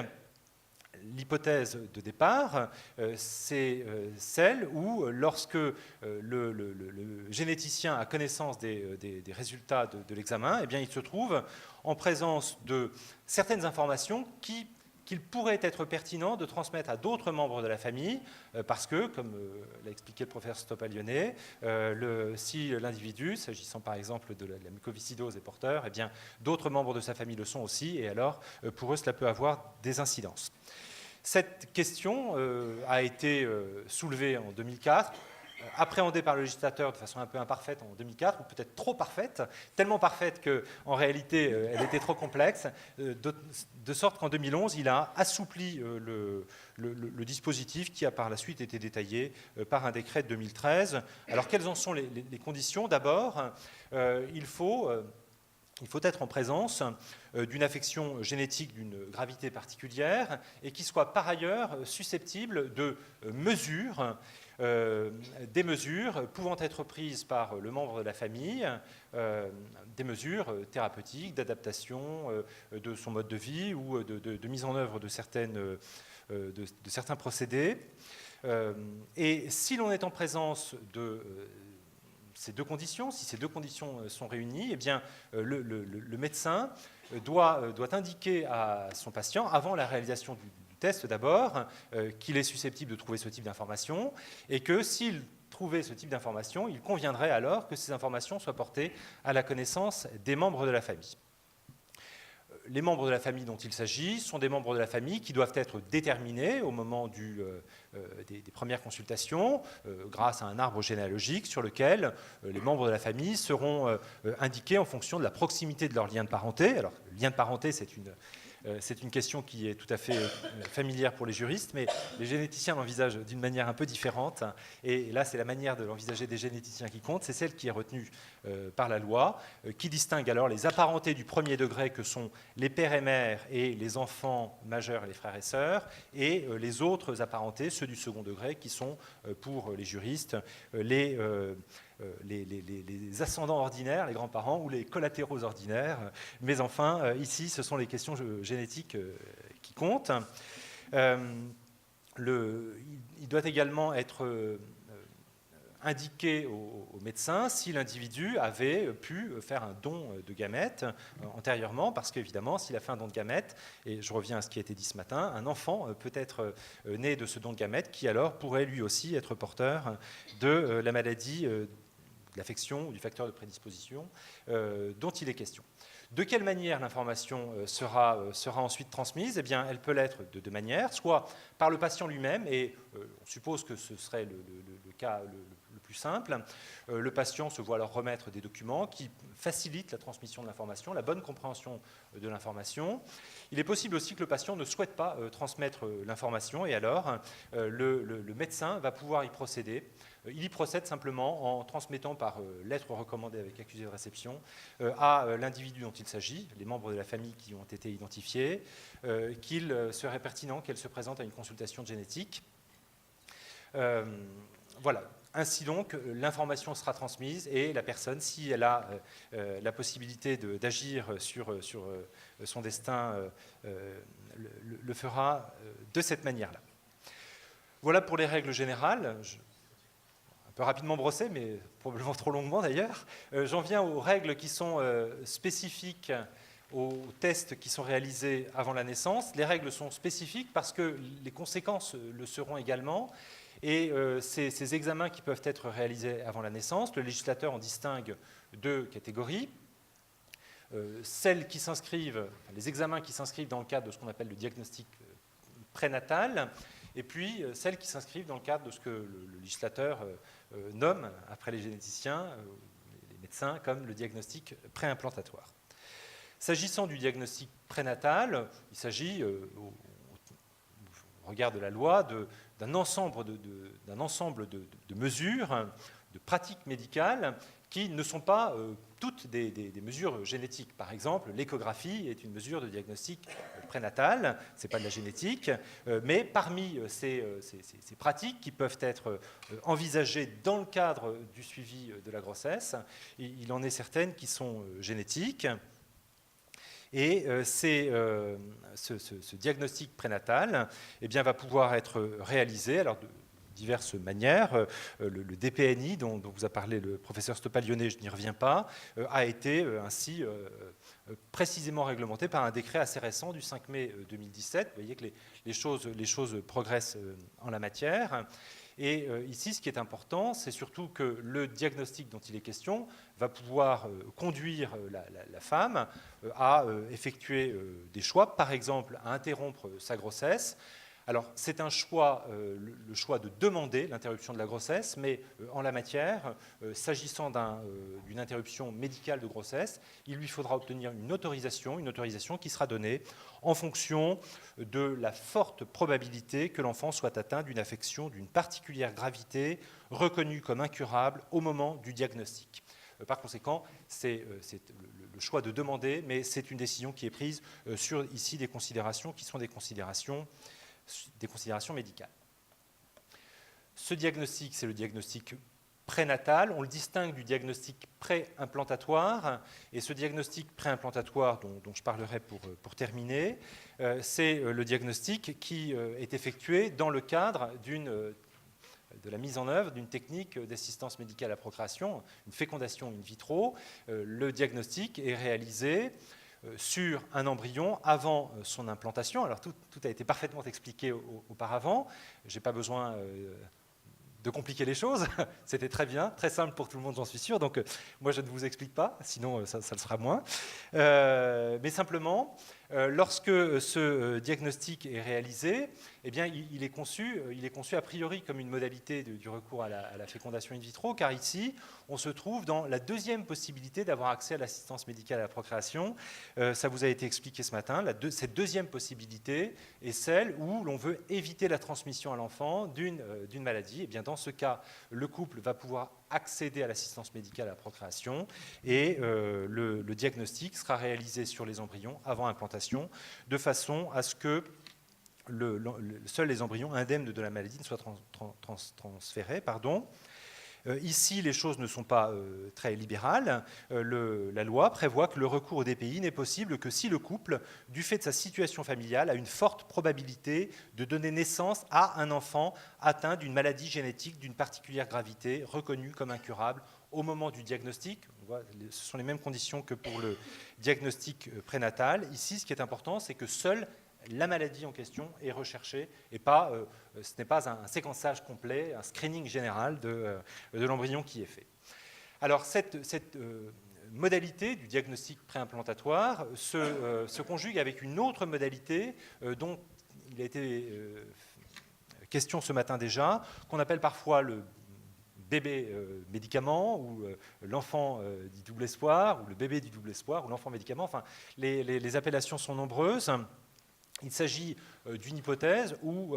L'hypothèse de départ, c'est celle où, lorsque le généticien a connaissance des résultats de l'examen, il se trouve en présence de certaines informations qu'il pourrait être pertinent de transmettre à d'autres membres de la famille, parce que, comme l'a expliqué le professeur Stoppalione, si l'individu, s'agissant par exemple de la mucoviscidose, est porteur, d'autres membres de sa famille le sont aussi, et alors pour eux cela peut avoir des incidences. Cette question a été soulevée en 2004, appréhendée par le législateur de façon un peu imparfaite en 2004, ou peut-être trop parfaite, tellement parfaite qu'en réalité elle était trop complexe, de sorte qu'en 2011 il a assoupli le dispositif qui a par la suite été détaillé par un décret de 2013. Alors quelles en sont les conditions? D'abord, il faut être en présence d'une affection génétique d'une gravité particulière et qui soit par ailleurs susceptible de mesures, des mesures pouvant être prises par le membre de la famille, des mesures thérapeutiques, d'adaptation de son mode de vie ou de mise en œuvre de certains procédés. Et si l'on est en présence de ces deux conditions, si ces deux conditions sont réunies, le médecin doit indiquer à son patient, avant la réalisation du test d'abord, qu'il est susceptible de trouver ce type d'information, et que s'il trouvait ce type d'information, il conviendrait alors que ces informations soient portées à la connaissance des membres de la famille. Les membres de la famille dont il s'agit sont des membres de la famille qui doivent être déterminés au moment des premières consultations grâce à un arbre généalogique sur lequel les membres de la famille seront indiqués en fonction de la proximité de leur lien de parenté. Alors, le lien de parenté, c'est C'est une question qui est tout à fait familière pour les juristes, mais les généticiens l'envisagent d'une manière un peu différente. Et là, c'est la manière de l'envisager des généticiens qui compte. C'est celle qui est retenue par la loi, qui distingue alors les apparentés du premier degré, que sont les pères et mères et les enfants majeurs et les frères et sœurs, et les autres apparentés, ceux du second degré, qui sont, pour les juristes, les ascendants ordinaires, les grands-parents, ou les collatéraux ordinaires. Mais enfin, ici, ce sont les questions génétiques qui comptent. Il doit également être indiqué au médecin si l'individu avait pu faire un don de gamètes antérieurement, parce qu'évidemment, s'il a fait un don de gamètes, et je reviens à ce qui a été dit ce matin, un enfant peut être né de ce don de gamètes qui alors pourrait lui aussi être porteur de la maladie, de l'affection ou du facteur de prédisposition dont il est question. De quelle manière l'information sera ensuite transmise? Eh bien, elle peut l'être de deux manières, soit par le patient lui-même, et on suppose que ce serait le cas le plus simple. Le patient se voit alors remettre des documents qui facilitent la transmission de l'information, la bonne compréhension de l'information. Il est possible aussi que le patient ne souhaite pas transmettre l'information, et alors le médecin va pouvoir y procéder. Il y procède simplement en transmettant par lettre recommandée avec accusé de réception à l'individu dont il s'agit, les membres de la famille qui ont été identifiés, qu'il serait pertinent qu'elle se présente à une consultation de génétique. Voilà. Ainsi donc, l'information sera transmise et la personne, si elle a la possibilité d'agir sur son destin, le fera de cette manière-là. Voilà pour les règles générales. Un peu rapidement brossé, mais probablement trop longuement d'ailleurs. J'en viens aux règles qui sont spécifiques aux tests qui sont réalisés avant la naissance. Les règles sont spécifiques parce que les conséquences le seront également. Et ces examens qui peuvent être réalisés avant la naissance, le législateur en distingue deux catégories. Les examens qui s'inscrivent dans le cadre de ce qu'on appelle le diagnostic prénatal, et puis celles qui s'inscrivent dans le cadre de ce que le législateur nomme, après les généticiens, les médecins, comme le diagnostic préimplantatoire. S'agissant du diagnostic prénatal, il s'agit, au regard de la loi, d'un ensemble de mesures, de pratiques médicales qui ne sont pas toutes des mesures génétiques. Par exemple, l'échographie est une mesure de diagnostic prénatal, ce n'est pas de la génétique, mais parmi ces pratiques qui peuvent être envisagées dans le cadre du suivi de la grossesse, il en est certaines qui sont génétiques. Et ce diagnostic prénatal va pouvoir être réalisé alors, de diverses manières. Le DPNI, dont vous a parlé le professeur Stoppal-Lyonnais, je n'y reviens pas, a été ainsi précisément réglementé par un décret assez récent du 5 mai 2017. Vous voyez que les choses progressent en la matière. Et ici, ce qui est important, c'est surtout que le diagnostic dont il est question va pouvoir conduire la femme à effectuer des choix, par exemple à interrompre sa grossesse. Alors, c'est un choix, le choix de demander l'interruption de la grossesse, mais en la matière, s'agissant d'une interruption médicale de grossesse, il lui faudra obtenir une autorisation qui sera donnée en fonction de la forte probabilité que l'enfant soit atteint d'une affection d'une particulière gravité, reconnue comme incurable au moment du diagnostic. Par conséquent, c'est le choix de demander, mais c'est une décision qui est prise sur ici des considérations qui sont des considérations médicales. Ce diagnostic, c'est le diagnostic prénatal. On le distingue du diagnostic préimplantatoire. Et ce diagnostic préimplantatoire dont je parlerai pour terminer, c'est le diagnostic qui est effectué dans le cadre de la mise en œuvre d'une technique d'assistance médicale à la procréation, une fécondation in vitro. Le diagnostic est réalisé sur un embryon avant son implantation. Alors tout a été parfaitement expliqué auparavant. Je n'ai pas besoin de compliquer les choses. C'était très bien, très simple pour tout le monde, j'en suis sûr. Donc moi, je ne vous explique pas, sinon ça le sera moins. Mais simplement, Lorsque ce diagnostic est réalisé, eh bien, il est conçu a priori comme une modalité du recours à la fécondation in vitro, car ici, on se trouve dans la deuxième possibilité d'avoir accès à l'assistance médicale à la procréation. Ça vous a été expliqué ce matin. Cette deuxième possibilité est celle où l'on veut éviter la transmission à l'enfant d'une maladie. Eh bien, dans ce cas, le couple va pouvoir accéder à l'assistance médicale à la procréation et le diagnostic sera réalisé sur les embryons avant implantation, de façon à ce que seuls les embryons indemnes de la maladie ne soient transférés. Ici, les choses ne sont pas très libérales. La loi prévoit que le recours au DPI n'est possible que si le couple, du fait de sa situation familiale, a une forte probabilité de donner naissance à un enfant atteint d'une maladie génétique d'une particulière gravité, reconnue comme incurable au moment du diagnostic. On voit, ce sont les mêmes conditions que pour le diagnostic prénatal. Ici, ce qui est important, c'est que seule la maladie en question est recherchée et ce n'est pas un séquençage complet, un screening général de l'embryon qui est fait. Alors cette modalité du diagnostic préimplantatoire se conjugue avec une autre modalité dont il a été question ce matin déjà, qu'on appelle parfois le bébé médicament ou l'enfant du double espoir ou le bébé du double espoir ou l'enfant médicament. Enfin, les appellations sont nombreuses. Il s'agit d'une hypothèse où,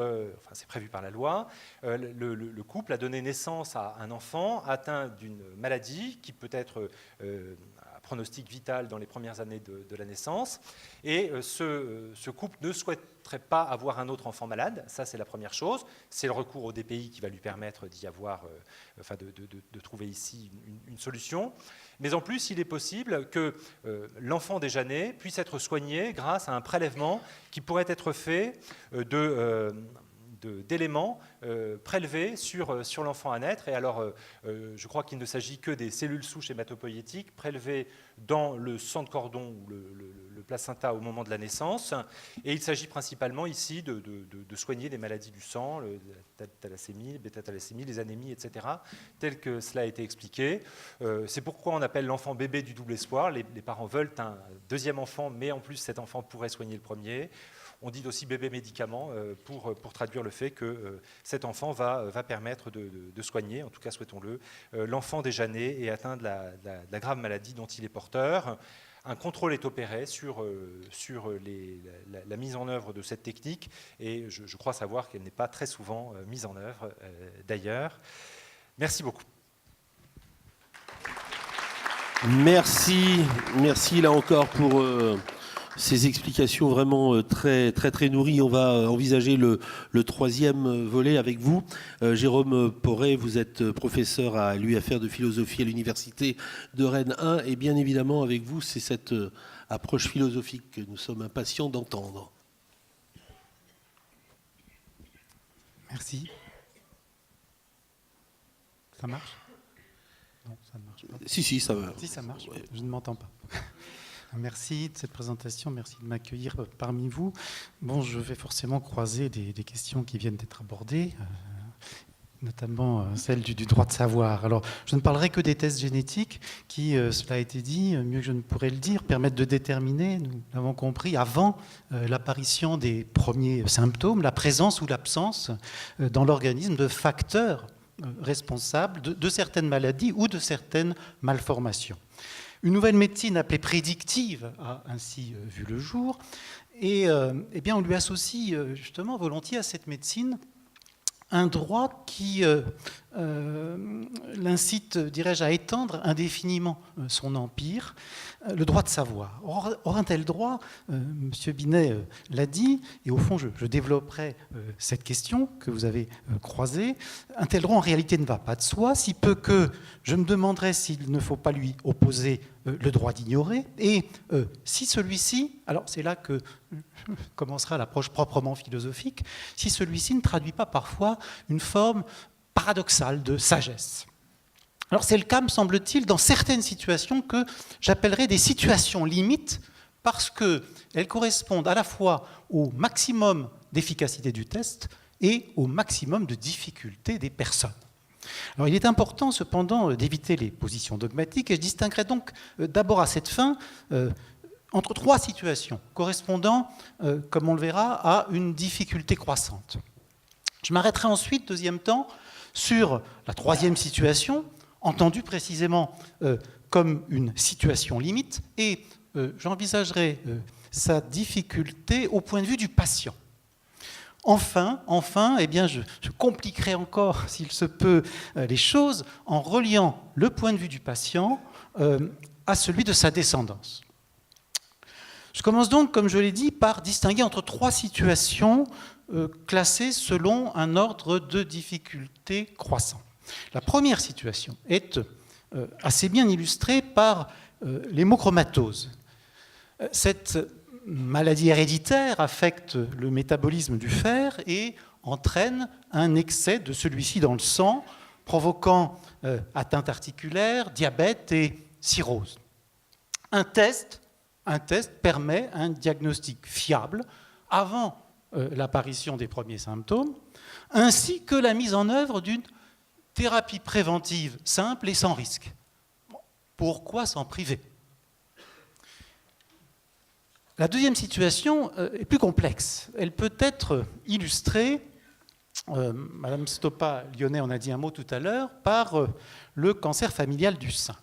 c'est prévu par la loi, le couple a donné naissance à un enfant atteint d'une maladie qui peut être à pronostic vital dans les premières années de la naissance, et ce couple ne souhaiterait pas avoir un autre enfant malade. Ça, c'est la première chose. C'est le recours au DPI qui va lui permettre d'y avoir, de trouver ici une solution. Mais en plus, il est possible que l'enfant déjà né puisse être soigné grâce à un prélèvement qui pourrait être fait d'éléments prélevés sur l'enfant à naître. Et alors, je crois qu'il ne s'agit que des cellules souches hématopoïétiques prélevées dans le sang de cordon ou le placenta au moment de la naissance. Et il s'agit principalement ici de soigner des maladies du sang, la thalassémie, la bêta-thalassémie, les anémies, etc., tel que cela a été expliqué. C'est pourquoi on appelle l'enfant bébé du double espoir. Les parents veulent un deuxième enfant, mais en plus cet enfant pourrait soigner le premier. On dit aussi bébé médicament pour traduire le fait que cet enfant va permettre de soigner, en tout cas souhaitons-le, l'enfant déjà né et atteint de la grave maladie dont il est porteur. Un contrôle est opéré sur la mise en œuvre de cette technique et je crois savoir qu'elle n'est pas très souvent mise en œuvre d'ailleurs. Merci beaucoup. Merci là encore pour ces explications vraiment très nourries. On va envisager le troisième volet avec vous. Jérôme Porret, vous êtes professeur à l'UFR de philosophie à l'Université de Rennes 1 et bien évidemment avec vous, c'est cette approche philosophique que nous sommes impatients d'entendre. Merci. Ça marche ? Non, ça ne marche pas. Si, ça va. Si, ça marche. Ouais. Je ne m'entends pas. Merci de cette présentation, merci de m'accueillir parmi vous. Bon, je vais forcément croiser des questions qui viennent d'être abordées, notamment celle du droit de savoir. Alors, je ne parlerai que des tests génétiques qui, cela a été dit, mieux que je ne pourrais le dire, permettent de déterminer, nous l'avons compris, avant l'apparition des premiers symptômes, la présence ou l'absence dans l'organisme de facteurs responsables de certaines maladies ou de certaines malformations. Une nouvelle médecine appelée prédictive a ainsi vu le jour et eh bien on lui associe justement volontiers à cette médecine un droit qui l'incite, dirais-je, à étendre indéfiniment son empire, le droit de savoir. Or un tel droit, M. Binet l'a dit, et au fond je développerai cette question que vous avez croisée, un tel droit en réalité ne va pas de soi, si peu que je me demanderais s'il ne faut pas lui opposer le droit d'ignorer, et si celui-ci, alors c'est là que commencera l'approche proprement philosophique, si celui-ci ne traduit pas parfois une forme paradoxale de sagesse. Alors c'est le cas, me semble-t-il, dans certaines situations que j'appellerais des situations limites, parce qu'elles correspondent à la fois au maximum d'efficacité du test et au maximum de difficulté des personnes. Alors il est important cependant d'éviter les positions dogmatiques, et je distinguerai donc d'abord à cette fin entre trois situations correspondant, comme on le verra, à une difficulté croissante. Je m'arrêterai ensuite, deuxième temps, sur la troisième situation, entendue précisément comme une situation limite, et j'envisagerai sa difficulté au point de vue du patient. Enfin, eh bien, je compliquerai encore, s'il se peut, les choses en reliant le point de vue du patient à celui de sa descendance. Je commence donc, comme je l'ai dit, par distinguer entre trois situations classées selon un ordre de difficulté croissant. La première situation est assez bien illustrée par l'hémochromatose. Cette maladie héréditaire affecte le métabolisme du fer et entraîne un excès de celui-ci dans le sang, provoquant atteinte articulaire, diabète et cirrhose. Un test permet un diagnostic fiable avant l'apparition des premiers symptômes, ainsi que la mise en œuvre d'une thérapie préventive simple et sans risque. Pourquoi s'en priver ? La deuxième situation est plus complexe. Elle peut être illustrée, Madame Stoppa-Lyonnais en a dit un mot tout à l'heure, par le cancer familial du sein.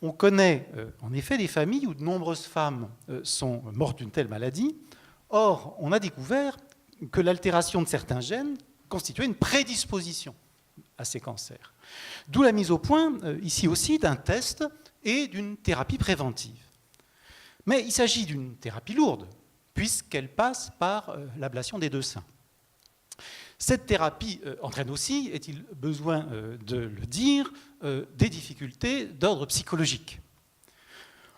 On connaît en effet des familles où de nombreuses femmes sont mortes d'une telle maladie. Or, on a découvert que l'altération de certains gènes constituait une prédisposition à ces cancers. D'où la mise au point, ici aussi, d'un test et d'une thérapie préventive. Mais il s'agit d'une thérapie lourde, puisqu'elle passe par l'ablation des deux seins. Cette thérapie entraîne aussi, est-il besoin de le dire, des difficultés d'ordre psychologique.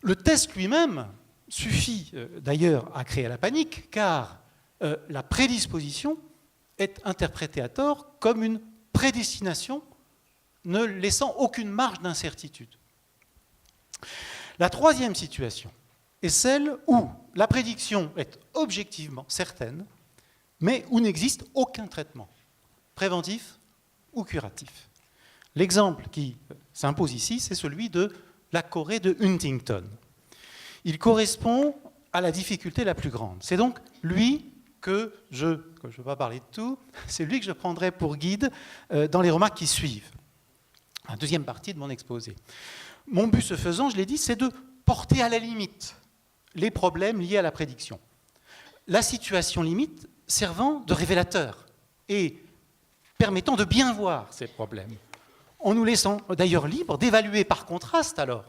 Le test lui-même suffit d'ailleurs à créer la panique, car la prédisposition est interprétée à tort comme une prédestination, ne laissant aucune marge d'incertitude. La troisième situation est celle où la prédiction est objectivement certaine, mais où n'existe aucun traitement, préventif ou curatif. L'exemple qui s'impose ici, c'est celui de la chorée de Huntington. Il correspond à la difficulté la plus grande. C'est donc lui que je ne vais pas parler de tout, c'est lui que je prendrai pour guide dans les remarques qui suivent. La deuxième partie de mon exposé. Mon but, ce faisant, je l'ai dit, c'est de porter à la limite les problèmes liés à la prédiction. La situation limite servant de révélateur et permettant de bien voir ces problèmes, en nous laissant d'ailleurs libres d'évaluer par contraste alors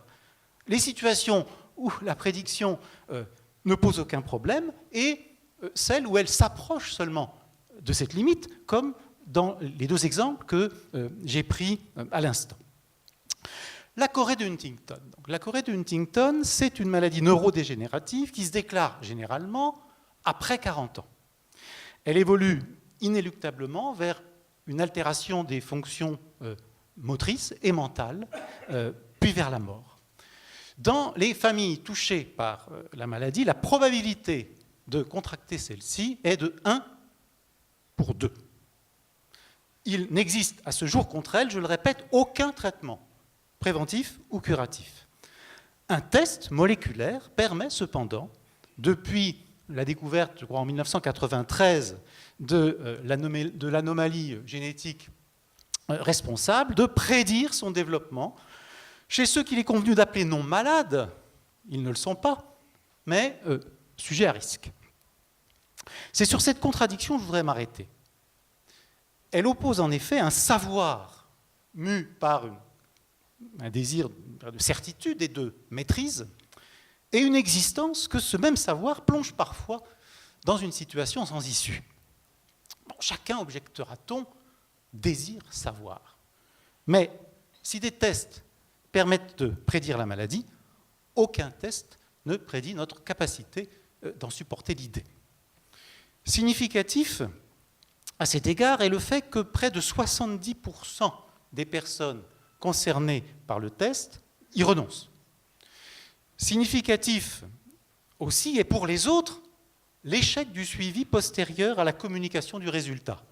les situations où la prédiction ne pose aucun problème et celles où elle s'approche seulement de cette limite, comme dans les deux exemples que j'ai pris à l'instant. La chorée de Huntington. Donc, la chorée de Huntington, c'est une maladie neurodégénérative qui se déclare généralement après 40 ans. Elle évolue inéluctablement vers une altération des fonctions motrices et mentales, puis vers la mort. Dans les familles touchées par la maladie, la probabilité de contracter celle-ci est de 1 pour 2. Il n'existe à ce jour contre elle, je le répète, aucun traitement préventif ou curatif. Un test moléculaire permet cependant, depuis la découverte, je crois en 1993, de l'anomalie génétique responsable, de prédire son développement chez ceux qu'il est convenu d'appeler non malades, ils ne le sont pas, mais sujets à risque. C'est sur cette contradiction que je voudrais m'arrêter. Elle oppose en effet un savoir mu par un désir de certitude et de maîtrise, et une existence que ce même savoir plonge parfois dans une situation sans issue. Bon, chacun, objectera-t-on, désire savoir. Mais si des tests permettent de prédire la maladie, aucun test ne prédit notre capacité d'en supporter l'idée. Significatif à cet égard est le fait que près de 70% des personnes concernées par le test y renoncent. Significatif aussi est pour les autres l'échec du suivi postérieur à la communication du résultat.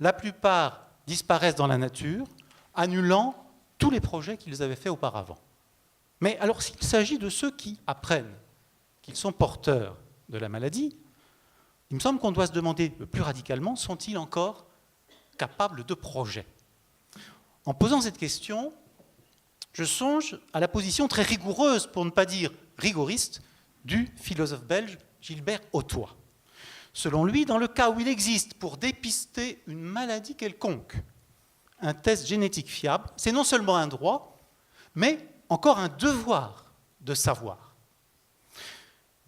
La plupart disparaissent dans la nature, annulant tous les projets qu'ils avaient faits auparavant. Mais alors s'il s'agit de ceux qui apprennent, qu'ils sont porteurs de la maladie, il me semble qu'on doit se demander plus radicalement, sont-ils encore capables de projet? En posant cette question, je songe à la position très rigoureuse, pour ne pas dire rigoriste, du philosophe belge Gilbert Ottois. Selon lui, dans le cas où il existe pour dépister une maladie quelconque un test génétique fiable, c'est non seulement un droit, mais encore un devoir de savoir.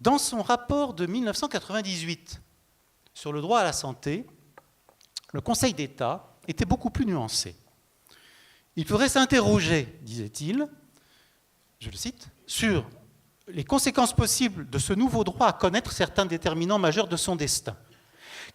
Dans son rapport de 1998 sur le droit à la santé, le Conseil d'État était beaucoup plus nuancé. Il faudrait s'interroger, disait-il, je le cite, sur les conséquences possibles de ce nouveau droit à connaître certains déterminants majeurs de son destin.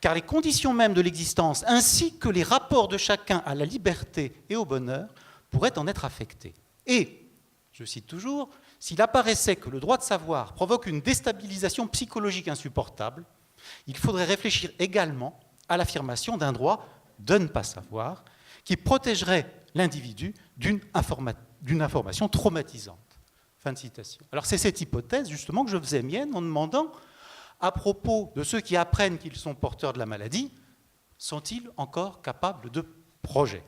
Car les conditions mêmes de l'existence, ainsi que les rapports de chacun à la liberté et au bonheur, pourraient en être affectés. Et, je cite toujours, s'il apparaissait que le droit de savoir provoque une déstabilisation psychologique insupportable, il faudrait réfléchir également à l'affirmation d'un droit de ne pas savoir, qui protégerait l'individu d'une information traumatisante. Fin de citation. Alors c'est cette hypothèse justement que je faisais mienne en demandant, à propos de ceux qui apprennent qu'ils sont porteurs de la maladie, sont-ils encore capables de projet?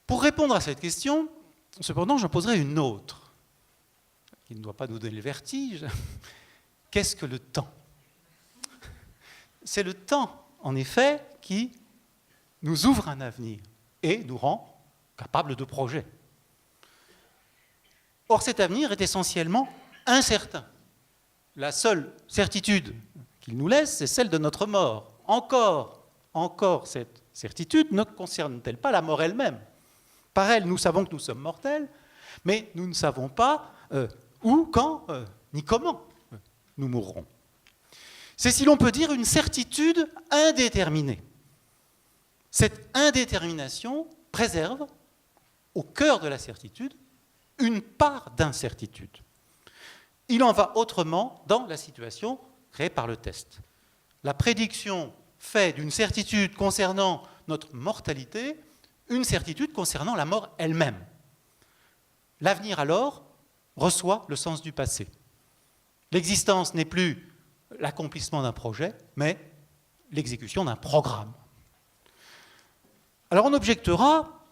Pour répondre à cette question, cependant, j'en poserai une autre, qui ne doit pas nous donner le vertige. Qu'est-ce que le temps? C'est le temps, en effet, qui nous ouvre un avenir et nous rend capables de projet. Or, cet avenir est essentiellement incertain. La seule certitude qu'il nous laisse, c'est celle de notre mort. Encore cette certitude ne concerne-t-elle pas la mort elle-même? Par elle, nous savons que nous sommes mortels, mais nous ne savons pas où, quand, ni comment nous mourrons. C'est, si l'on peut dire, une certitude indéterminée. Cette indétermination préserve, au cœur de la certitude, une part d'incertitude. Il en va autrement dans la situation créée par le test. La prédiction fait d'une certitude concernant notre mortalité une certitude concernant la mort elle-même. L'avenir, alors, reçoit le sens du passé. L'existence n'est plus l'accomplissement d'un projet, mais l'exécution d'un programme. Alors on objectera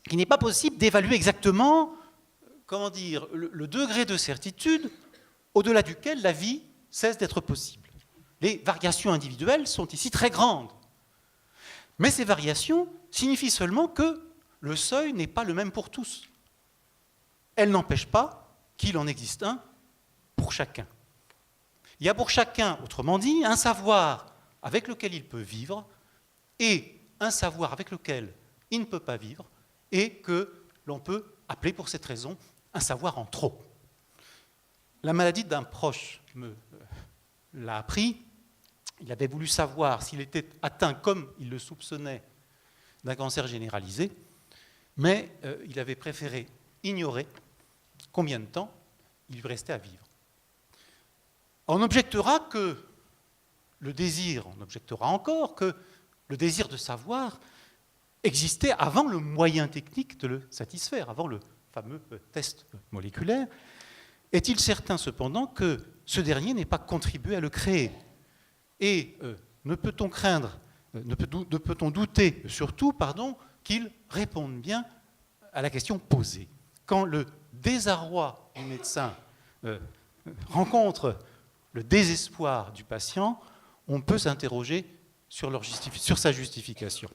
qu'il n'est pas possible d'évaluer exactement, le degré de certitude au-delà duquel la vie cesse d'être possible. Les variations individuelles sont ici très grandes. Mais ces variations signifient seulement que le seuil n'est pas le même pour tous. Elles n'empêchent pas qu'il en existe un pour chacun. Il y a pour chacun, autrement dit, un savoir avec lequel il peut vivre et un savoir avec lequel il ne peut pas vivre et que l'on peut appeler pour cette raison un savoir en trop. La maladie d'un proche me l'a appris. Il avait voulu savoir s'il était atteint, comme il le soupçonnait, d'un cancer généralisé, mais il avait préféré ignorer combien de temps il lui restait à vivre. On objectera encore que le désir de savoir existait avant le moyen technique de le satisfaire, avant le fameux test moléculaire. Est-il certain cependant que ce dernier n'ait pas contribué à le créer? Et ne peut-on douter surtout qu'il réponde bien à la question posée? Quand le désarroi du médecin rencontre le désespoir du patient, on peut s'interroger sur sa justification.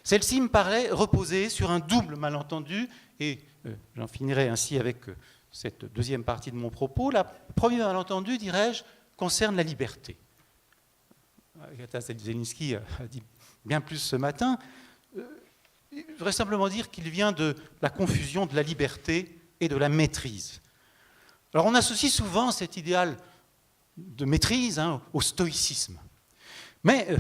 Celle-ci me paraît reposer sur un double malentendu, et j'en finirai ainsi avec cette deuxième partie de mon propos. Le premier malentendu, dirais-je, concerne la liberté. Agatha Zelzinski a dit bien plus ce matin. Je voudrais simplement dire qu'il vient de la confusion de la liberté et de la maîtrise. Alors on associe souvent cet idéal de maîtrise au stoïcisme, mais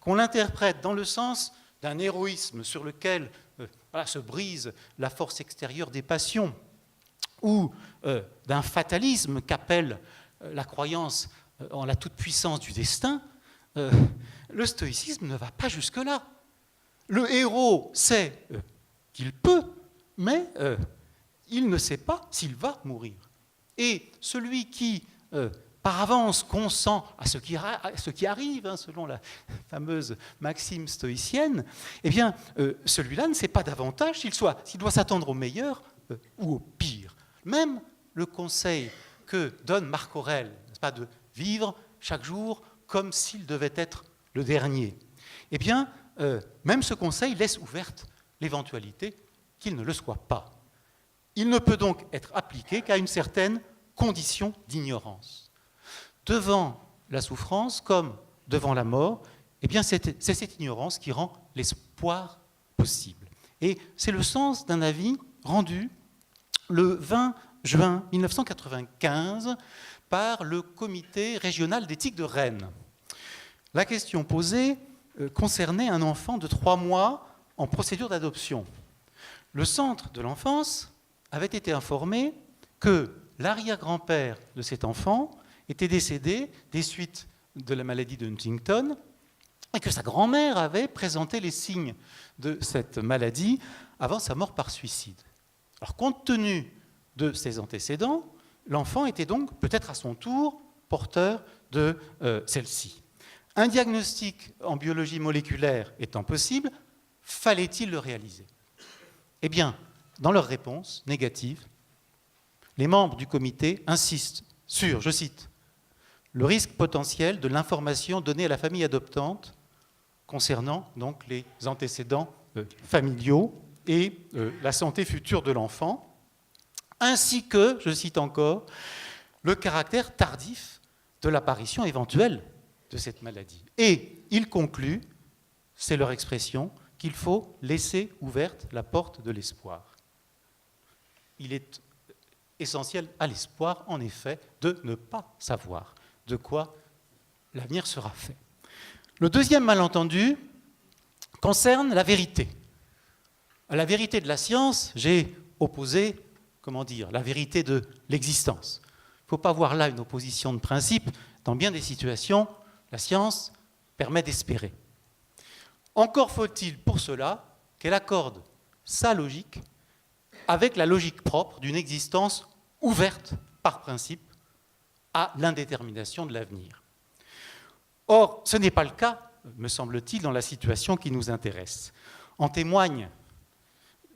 qu'on l'interprète dans le sens d'un héroïsme sur lequel se brise la force extérieure des passions, ou d'un fatalisme qu'appelle la croyance en la toute-puissance du destin, le stoïcisme ne va pas jusque-là. Le héros sait qu'il peut, mais il ne sait pas s'il va mourir. Et celui qui, par avance, consent à ce qui arrive, hein, selon la fameuse maxime stoïcienne, eh bien, celui-là ne sait pas davantage s'il doit s'attendre au meilleur ou au pire. Même le conseil que donne Marc Aurèle, n'est-ce pas, de vivre chaque jour comme s'il devait être le dernier, eh bien, même ce conseil laisse ouverte l'éventualité qu'il ne le soit pas. Il ne peut donc être appliqué qu'à une certaine condition d'ignorance. Devant la souffrance comme devant la mort, eh bien, c'est cette ignorance qui rend l'espoir possible. Et c'est le sens d'un avis rendu le 20 juin 1995 par le comité régional d'éthique de Rennes. La question posée concernait un enfant de 3 mois en procédure d'adoption. Le centre de l'enfance avait été informé que l'arrière-grand-père de cet enfant était décédé des suites de la maladie de Huntington et que sa grand-mère avait présenté les signes de cette maladie avant sa mort par suicide. Alors, compte tenu de ses antécédents, l'enfant était donc peut-être à son tour porteur de celle-ci. Un diagnostic en biologie moléculaire étant possible, fallait-il le réaliser? Eh bien, dans leur réponse négative, les membres du comité insistent sur, je cite, le risque potentiel de l'information donnée à la famille adoptante concernant donc les antécédents familiaux et la santé future de l'enfant, ainsi que, je cite encore, le caractère tardif de l'apparition éventuelle de cette maladie. Et ils concluent, c'est leur expression, qu'il faut laisser ouverte la porte de l'espoir. Il est essentiel à l'espoir, en effet, de ne pas savoir de quoi l'avenir sera fait. Le deuxième malentendu concerne la vérité. À la vérité de la science, j'ai opposé, la vérité de l'existence. Il ne faut pas voir là une opposition de principe. Dans bien des situations, la science permet d'espérer. Encore faut-il pour cela qu'elle accorde sa logique avec la logique propre d'une existence ouverte par principe à l'indétermination de l'avenir. Or, ce n'est pas le cas, me semble-t-il, dans la situation qui nous intéresse. En témoigne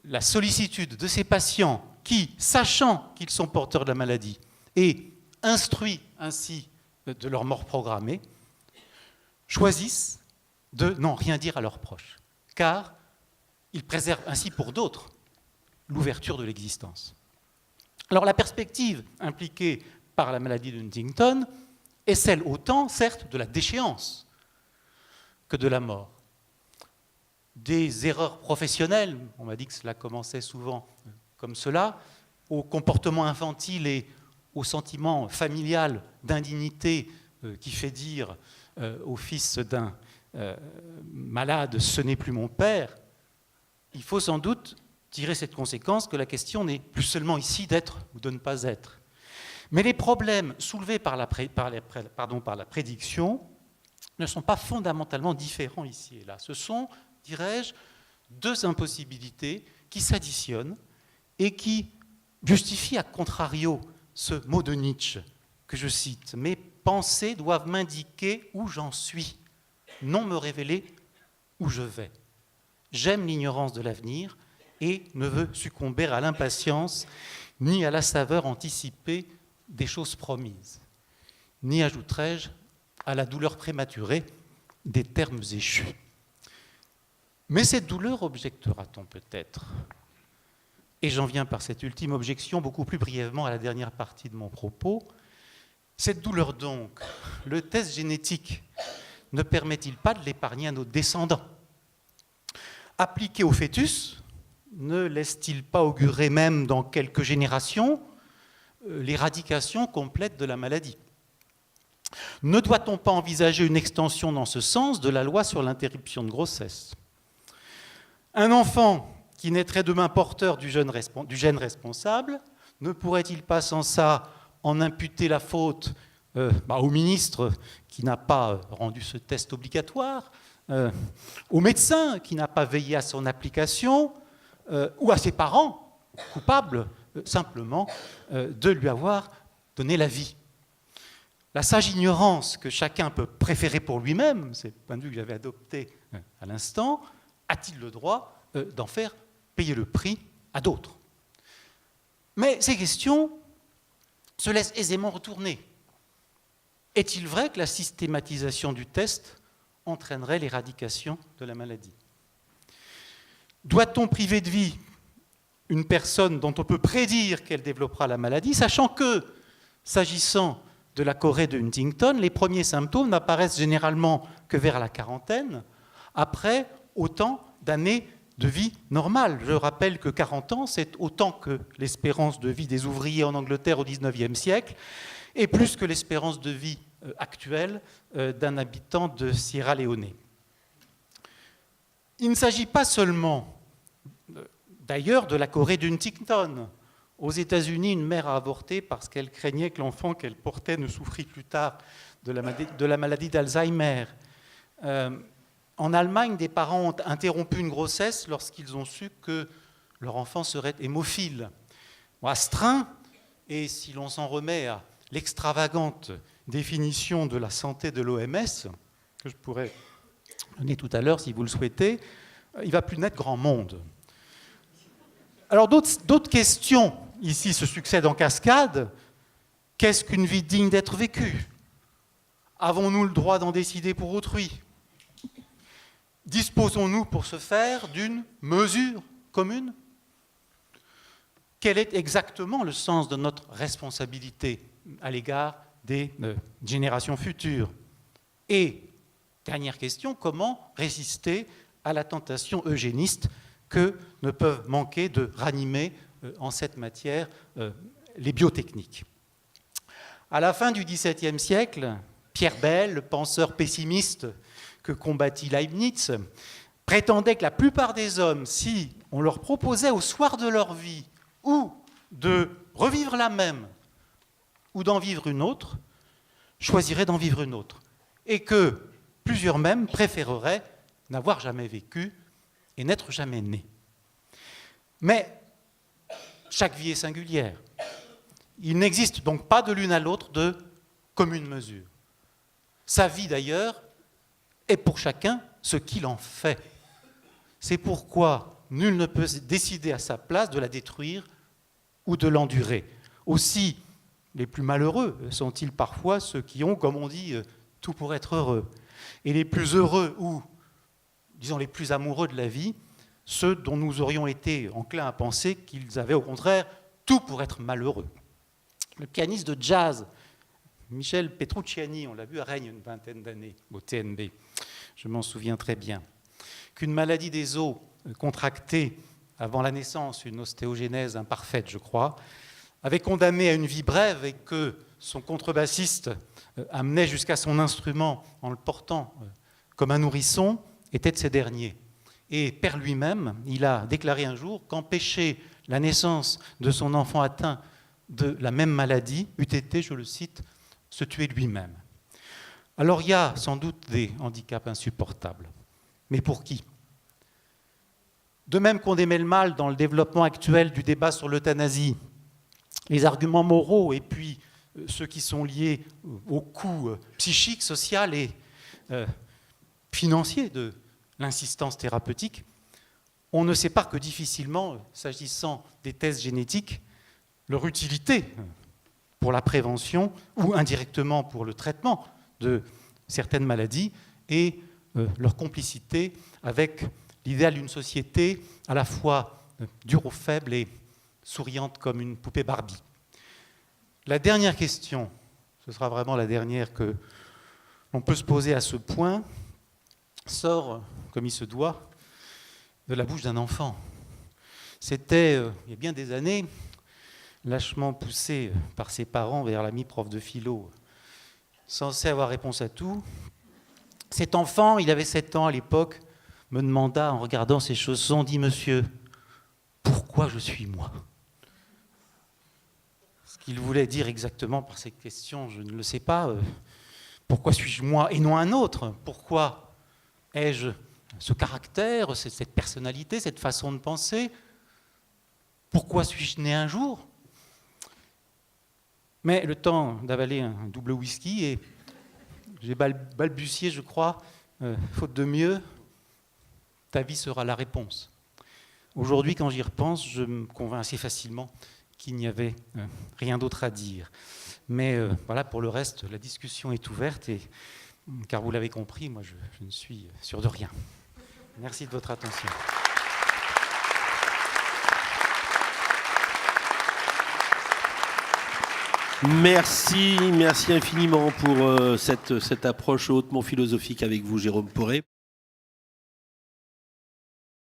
la sollicitude de ces patients qui, sachant qu'ils sont porteurs de la maladie et instruits ainsi de leur mort programmée, choisissent de n'en rien dire à leurs proches, car ils préservent ainsi pour d'autres l'ouverture de l'existence. Alors la perspective impliquée par la maladie de Huntington est celle autant, certes, de la déchéance que de la mort. Des erreurs professionnelles, on m'a dit que cela commençait souvent comme cela, au comportement infantile et au sentiment familial d'indignité qui fait dire au fils d'un malade « ce n'est plus mon père », il faut sans doute tirer cette conséquence que la question n'est plus seulement ici d'être ou de ne pas être. Mais les problèmes soulevés par la prédiction ne sont pas fondamentalement différents ici et là. Ce sont, dirais-je, deux impossibilités qui s'additionnent et qui justifient à contrario ce mot de Nietzsche que je cite. « Mes pensées doivent m'indiquer où j'en suis, non me révéler où je vais. J'aime l'ignorance de l'avenir et ne veux succomber à l'impatience ni à la saveur anticipée des choses promises, ni, ajouterai-je, à la douleur prématurée des termes échus. » Mais cette douleur, objectera-t-on peut-être, et j'en viens par cette ultime objection beaucoup plus brièvement à la dernière partie de mon propos, cette douleur donc, le test génétique ne permet-il pas de l'épargner à nos descendants? Appliqué au fœtus, ne laisse-t-il pas augurer même dans quelques générations l'éradication complète de la maladie? Ne doit-on pas envisager une extension dans ce sens de la loi sur l'interruption de grossesse? Un enfant qui naîtrait demain porteur du gène responsable, ne pourrait-il pas sans ça en imputer la faute au ministre qui n'a pas rendu ce test obligatoire, au médecin qui n'a pas veillé à son application, ou à ses parents coupables simplement de lui avoir donner la vie. La sage ignorance que chacun peut préférer pour lui-même, c'est le point de vue que j'avais adopté à l'instant, a-t-il le droit d'en faire payer le prix à d'autres? Mais ces questions se laissent aisément retourner. Est-il vrai que la systématisation du test entraînerait l'éradication de la maladie? Doit-on priver de vie une personne dont on peut prédire qu'elle développera la maladie, sachant que, s'agissant de la chorée de Huntington, les premiers symptômes n'apparaissent généralement que vers la quarantaine, après autant d'années de vie normale. Je rappelle que 40 ans, c'est autant que l'espérance de vie des ouvriers en Angleterre au XIXe siècle, et plus que l'espérance de vie actuelle d'un habitant de Sierra Leone. Il ne s'agit pas seulement, d'ailleurs, de la chorée d'Huntington. Aux États-Unis, une mère a avorté parce qu'elle craignait que l'enfant qu'elle portait ne souffrît plus tard de la maladie d'Alzheimer. En Allemagne, des parents ont interrompu une grossesse lorsqu'ils ont su que leur enfant serait hémophile. Astreint, et si l'on s'en remet à l'extravagante définition de la santé de l'OMS, que je pourrais donner tout à l'heure si vous le souhaitez, il ne va plus naître grand monde. Alors d'autres questions ici se succèdent en cascade. Qu'est-ce qu'une vie digne d'être vécue? Avons-nous le droit d'en décider pour autrui? Disposons-nous pour ce faire d'une mesure commune? Quel est exactement le sens de notre responsabilité à l'égard des générations futures? Et, dernière question, comment résister à la tentation eugéniste que ne peuvent manquer de ranimer en cette matière les biotechniques? À la fin du XVIIe siècle, Pierre Bell, le penseur pessimiste que combattit Leibniz, prétendait que la plupart des hommes, si on leur proposait au soir de leur vie ou de revivre la même ou d'en vivre une autre, choisiraient d'en vivre une autre. Et que plusieurs même préféreraient n'avoir jamais vécu et n'être jamais né. Mais chaque vie est singulière. Il n'existe donc pas de l'une à l'autre de commune mesure. Sa vie, d'ailleurs, est pour chacun ce qu'il en fait. C'est pourquoi nul ne peut décider à sa place de la détruire ou de l'endurer. Aussi, les plus malheureux sont-ils parfois ceux qui ont, comme on dit, tout pour être heureux. Et les plus heureux, ou disons les plus amoureux de la vie, ceux dont nous aurions été enclins à penser qu'ils avaient au contraire tout pour être malheureux. Le pianiste de jazz, Michel Petrucciani, on l'a vu à Rennes une vingtaine d'années au TNB, je m'en souviens très bien, qu'une maladie des os contractée avant la naissance, une ostéogenèse imparfaite, je crois, avait condamné à une vie brève et que son contrebassiste amenait jusqu'à son instrument en le portant comme un nourrisson, était de ces derniers. Et père lui-même, il a déclaré un jour qu'empêcher la naissance de son enfant atteint de la même maladie eût été, je le cite, se tuer lui-même. Alors il y a sans doute des handicaps insupportables. Mais pour qui? De même qu'on démet le mal dans le développement actuel du débat sur l'euthanasie, les arguments moraux et puis ceux qui sont liés au coût psychique, social et financier de l'insistance thérapeutique, on ne sépare que difficilement, s'agissant des tests génétiques, leur utilité pour la prévention ou indirectement pour le traitement de certaines maladies et leur complicité avec l'idéal d'une société à la fois dure aux faibles et souriante comme une poupée Barbie. La dernière question, ce sera vraiment la dernière que l'on peut se poser à ce point, sort, comme il se doit, de la bouche d'un enfant. C'était, il y a bien des années, lâchement poussé par ses parents vers l'ami prof de philo, censé avoir réponse à tout. Cet enfant, il avait 7 ans à l'époque, me demanda en regardant ses chaussons, dit « Monsieur, pourquoi je suis moi ?» Ce qu'il voulait dire exactement par cette question, je ne le sais pas. Pourquoi suis-je moi et non un autre? Pourquoi ai-je ce caractère, cette personnalité, cette façon de penser? Pourquoi suis-je né un jour? Mais le temps d'avaler un double whisky, et j'ai balbutié, je crois, faute de mieux, ta vie sera la réponse. Aujourd'hui, quand j'y repense, je me convainc assez facilement qu'il n'y avait rien d'autre à dire. Mais voilà, pour le reste, la discussion est ouverte, et, car vous l'avez compris, moi je ne suis sûr de rien. Merci de votre attention. Merci infiniment pour cette approche hautement philosophique avec vous, Jérôme Poré.